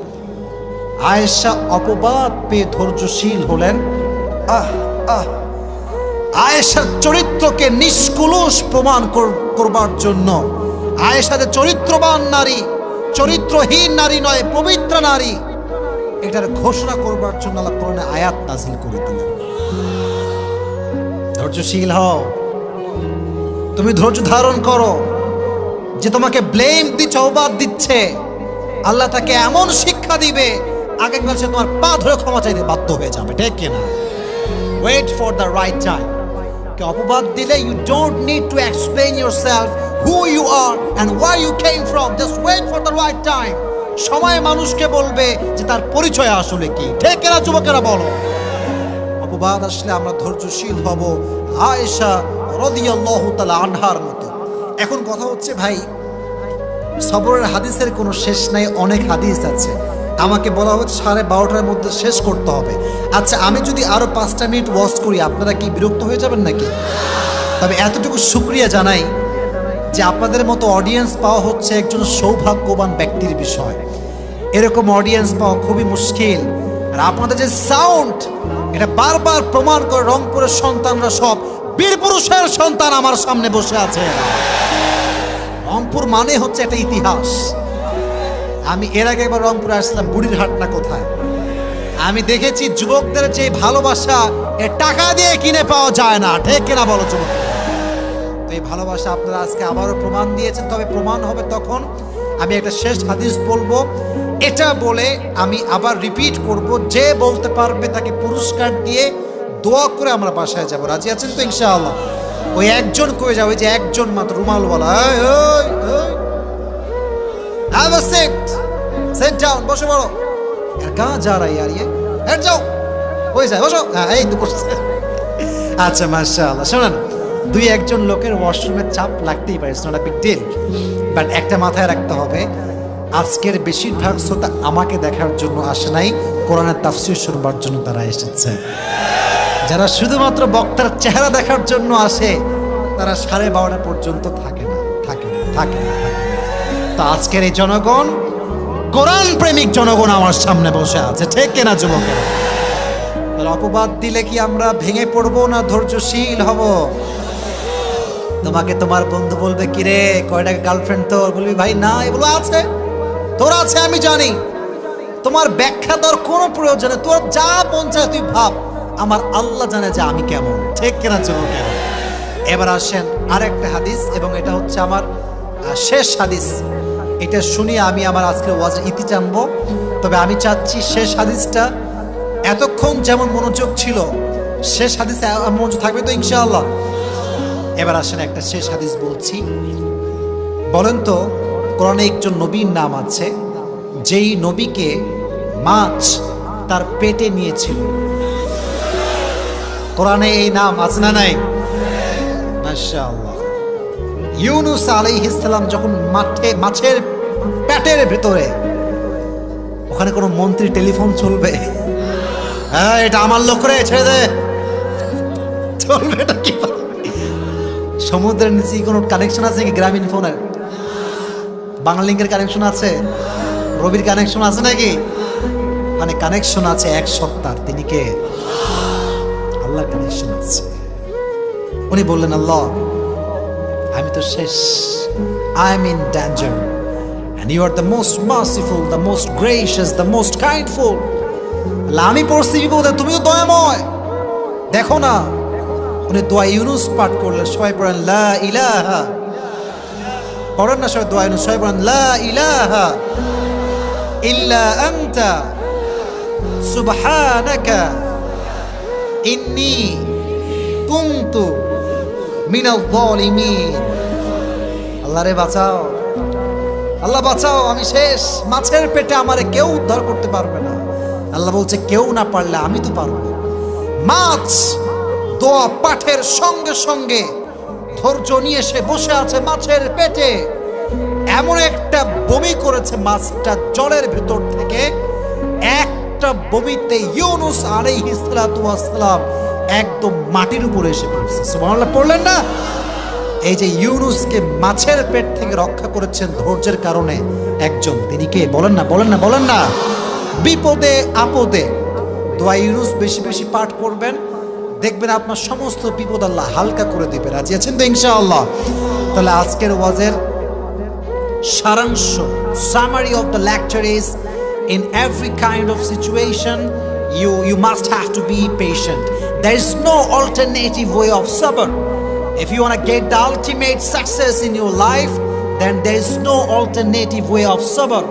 A: আয়েশা অপবাদ পেয়ে ধৈর্যশীল হলেন। আয়েশার চরিত্রকে নিষ্কুলুষ প্রমাণ করবার জন্য, আয়েশা যে চরিত্রবান নারী, চরিত্রহীন নারী নয়, পবিত্র নারী, এটার ঘোষণা করবার জন্য আল্লাহ কোরআনে আয়াত নাযিল করে দিলেন। ধৈর্যশীল হও, তুমি ধৈর্য ধারণ করো। যে তোমাকে ব্লেম দিচ্ছে, অপবাদ দিচ্ছে, আল্লাহ তাকে এমন শিক্ষা দিবে, আগে বলছে তোমার পা ধরে ক্ষমা চাইতে বাধ্য হয়ে যাবে, ঠিক কিনা? Wait for the right time. কে অপবাদ দিলে you don't need to explain yourself who you are and where you came from, just wait for the right time. সময় মানুষকে বলবে যে তার পরিচয় আসলে কি, ঠিক কিনা যুবকেরা বলো? অপবাদ আসলে আমরা ধৈর্যশীল হব আয়েশা রাদিয়াল্লাহু তাআলা আনহার মতো। এখন কথা হচ্ছে ভাই, সবরের হাদিসের কোনো শেষ নাই, অনেক হাদিস আছে। আমাকে বলা হচ্ছে 12:30টার মধ্যে শেষ করতে হবে। আচ্ছা, আমি যদি আরো 5টা মিনিট ওয়াচ করি আপনারা কি বিরক্ত হয়ে যাবেন নাকি? তবে এতটুকু শুকরিয়া জানাই যে আপনাদের মতো অডিয়েন্স পাওয়া হচ্ছে একজন সৌভাগ্যবান ব্যক্তির বিষয়। এরকম অডিয়েন্স পাওয়া খুবই মুশকিল। আর আপনাদের যে সাউন্ড, এটা বারবার প্রমাণ করে রংপুরের সন্তানরা সব বীর পুরুষের সন্তান আমার সামনে বসে আছে। রংপুর মানে হচ্ছে একটা ইতিহাস। আমি এর আগে একবার রংপুরে আসলাম, বুড়ির হাট না কোথায়, আমি দেখেছি যুবকদের যে ভালোবাসা এ টাকা দিয়ে কিনে পাওয়া যায় না, ঠিক কিনা বলো যুবক? তো এই ভালোবাসা আপনারা আজকে আবারও প্রমাণ দিয়েছেন। তবে প্রমাণ হবে তখন আমি একটা শেষ হাদিস বলবো, এটা বলে আমি আবার রিপিট করব, যে বলতে পারবে তাকে পুরস্কার দিয়ে দোয়া করে আমরা বাসায় যাব। রাজি আছেন তো ইনশাআল্লাহ? ওই একজন কয়ে যাবে, যে একজন মাত্র রুমালওয়ালা, have a seat, sit down, বসে পড়ো। কাহা যা রা ইয়ার, ইয়ে হেড যাও, হয়ে যায়, বসো। হ্যাঁ, এই তো বসছে। আচ্ছা, মাশাআল্লাহ। শোনেন, দুই একজন লোকের ওয়াশরুমের চাপ লাগতেই পারে, it's not a big deal, but একটা মাথায় রাখতে হবে, আজকের বেশিরভাগ শ্রোতা আমাকে দেখার জন্য আসে নাই, কোরআনের তাফসীর শুনবার জন্য তারা এসেছে। যারা শুধুমাত্র বক্তার চেহারা দেখার জন্য আসে, তারা 12:30 পর্যন্ত থাকে না। তো আজকের এই জনগণ, কোরআন প্রেমিক জনগণ আমার সামনে বসে আছে, ঠিক কিনা যুবকেরা? তাহলে অপবাদ দিলে কি আমরা ভেঙে পড়বো না ধৈর্যশীল হব? তোমাকে তোমার বন্ধু বলবে, কিরে কয়টা গার্লফ্রেন্ড তোর? বলবি ভাই না, এগুলো আছে, তোর আছে আমি জানি, তোমার ব্যাখ্যা দেওয়ার কোনো প্রয়োজনে, তোর যা মন চায় তুই ভাব, আমার আল্লাহ জানে যে আমি কেমন, ঠিক কিনা যুবকেরা? এবার আসেন আরেকটা হাদিস, এবং এটা হচ্ছে আমার শেষ হাদিস। এটা শুনিয়ে আমি আমার আজকের ওয়াজের ইতি টানবো। তবে আমি চাচ্ছি শেষ হাদিসটা এতক্ষণ যেমন মনোযোগ ছিল, শেষ হাদিসে মনোযোগ থাকবে তো ইনশাআল্লাহ? এবার আসেন একটা শেষ হাদিস বলছি। বলেন তো, কোরআনে একজন নবীর নাম আছে, যেই নবীকে মাছ তার পেটে নিয়েছিল। কোরআনে এই নাম আছে না নাই? মাশাআল্লাহ। ইউনুস আলাইহিস সালাম যখন মাছের পেটের ভেতরে, ওখানে কোনো মন্ত্রী টেলিফোন চলবে? হ্যাঁ, এটা আমার লোক রে, ছেড়ে দে, চলবে এটা কি? সমুদ্রের নিচে কোনো কানেকশন আছে কি? গ্রামীণ ফোনের, বাংলালিংকের কানেকশন আছে, রবির কানেকশন আছে নাকি? মানে কানেকশন আছে এক সত্তার, তিনি কে? আল্লাহর কানেকশন আছে। উনি বললেন, আল্লাহ আমি তো শেষ, I am in danger, and you are the most merciful, the most gracious, the most kindful. আমি পড়ছি বিপদে, তুমি তো দয়াময়, দেখো না। উনি দোয়া ইউনুস পাঠ করলেন, সবাই পড়েন লা ইলাহা, পড়েন না সবাই দোয়া ইউনুস, সবাই পড়েন লা ইলাহা ইল্লা আনতা সুবহানাকা ইন্নী কুনতু মিনাল যালিমিন। আল্লাহ রে বাঁচাও, আল্লাহ বাঁচাও, আমি শেষ, মাছের পেটে আমারে কেউ উদ্ধার করতে পারবে না। আল্লাহ বলছে, কেউ না পারলে আমি তো পারবো। মাছ দোয়া পাঠের সঙ্গে সঙ্গে ধৈর্য নিয়ে সে বসে আছে মাছের পেটে। এমন একটা বমি করেছে মাছটা জলের ভেতর থেকে, একটা বমিতে ইউনুস আলাইহিস সালাতু ওয়াস সালাম একদম মাটির উপরে এসে পড়ছে। সুবহানাল্লাহ পড়লেন না? এই যে ইউনুসকে মাছের পেট থেকে রক্ষা করেছেন ধৈর্যের কারণে একজন, তিনি কে? বলেন না, বলেন না, বলেন না। বিপদে আপদে দোয়া ইউনুস বেশি বেশি পাঠ করবেন, দেখবেন আপনার সমস্ত বিপদ আল্লাহ হালকা করে দিবে। রাজি আছেন তো ইনশাআল্লাহ? তাহলে আজকের ওয়াজের সারাংশ, summary of the lecture is, in every kind of situation you must have to be patient. There is no alternative way of sabr. If you want to get the ultimate success in your life, then there is no alternative way of sabr.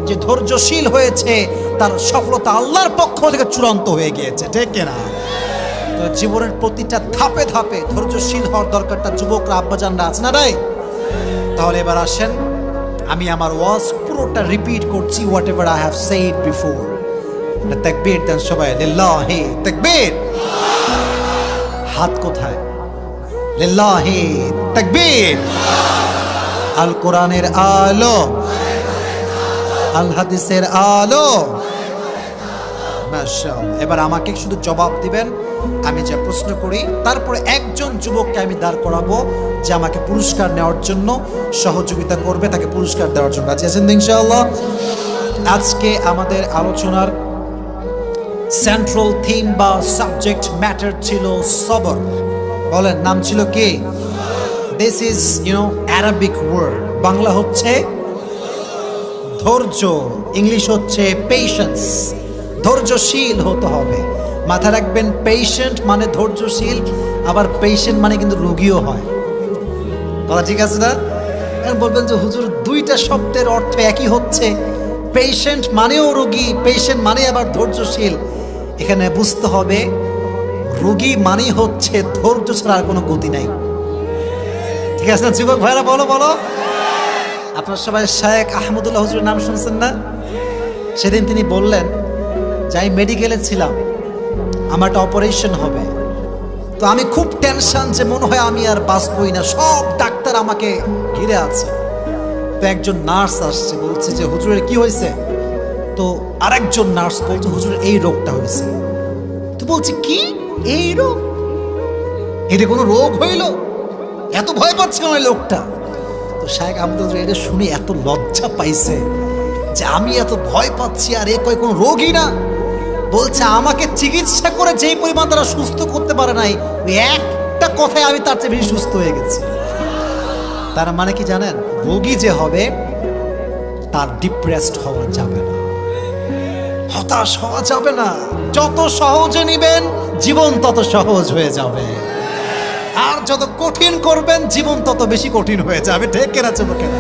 A: যে ধৈর্যশীল হয়েছে তার সফলতা আল্লাহর পক্ষ থেকে চূড়ান্ত হয়ে গিয়েছে, ঠিক কিনা? তো জীবনের প্রতিটা ধাপে ধাপে ধৈর্যশীল হওয়ার দরকারটা যুবকরা, আব্বাজানরা আছে না রাই? তাহলে এবার আসেন, আমি আমার ওয়াজ পুরোটা রিপিট করছি, what ever I have said before. তাকবীর দেন সবাই, লিল্লাহি তাকবীর। হাত কোথায়? লিল্লাহি তাকবীর। আল কোরআনের আলো, আল হাদিসের আলো। মাশাআল্লাহ। এবার আমাকে শুধু জবাব দিবেন আমি যে প্রশ্ন করি, তারপরে একজন যুবককে আমি দাঁড় করাবো যে আমাকে পুরস্কার নেওয়ার জন্য সহযোগিতা করবে, তাকে পুরস্কার দেওয়ার জন্য। রাজি আছেন ইনশাআল্লাহ? আজকে আমাদের আলোচনার সেন্ট্রাল থিম বা সাবজেক্ট ম্যাটার ছিল সবর। বলেন, নাম ছিল কি? This is Arabic word. Bangla হচ্ছে ধৈর্য, ইংলিশ হচ্ছে পেশেন্স। ধৈর্যশীল হতে হবে, মাথায় রাখবেন। পেশেন্ট মানে ধৈর্যশীল, আবার পেশেন্ট মানে কিন্তু রোগীও হয়। কথা ঠিক আছে না? এখন বলবেন যে হুজুর দুইটা শব্দের অর্থ একই হচ্ছে, পেশেন্ট মানেও রোগী, পেশেন্ট মানে আবার ধৈর্যশীল। এখানে বুঝতে হবে রোগী মানেই হচ্ছে ধৈর্য ছাড়া আর কোনো গতি নাই। ঠিক আছে না যুবক ভাইরা? বলো বলো। আপনার সবাই শেখ আহমদুল্লাহ হুজুরের নাম শুনছেন না? সেদিন তিনি বললেন যে আমি মেডিকেলে ছিলাম, আমার একটা অপারেশন হবে, তো আমি খুব টেনশন যে মনে হয় আমি আর বাঁচবই না, সব ডাক্তার আমাকে ঘিরে আছে। তো একজন নার্স আসছে, বলছে যে হুজুরের কি হয়েছে? তো আরেকজন নার্স বলছে হুজুরের এই রোগটা হয়েছে। তো বলছে কি এই রোগ? এটা কোনো রোগ হইল? এত ভয় পাচ্ছে কেন এই লোকটা? তো শায়েখ আব্দুল এটা শুনে এত লজ্জা পাইছে যে আমি এত ভয় পাচ্ছি আর এ কয় কোনো রোগই না। বলছে আমাকে চিকিৎসা করে যেই পরিমাণ তারা সুস্থ করতে পারে নাই, ওই একটা কথায় আমি তার চেয়ে বেশি সুস্থ হয়ে গেছি। তার মানে কি জানেন? রোগী যে হবে তার ডিপ্রেসড হওয়া যাবে না, হতাশ হওয়া যাবে না। যত সহজে নিবেন জীবন তত সহজ হয়ে যাবে, আর যত কঠিন করবেন জীবন তত বেশি কঠিন হয়ে যাবে। ঠিক কেনা চুপ কেনা?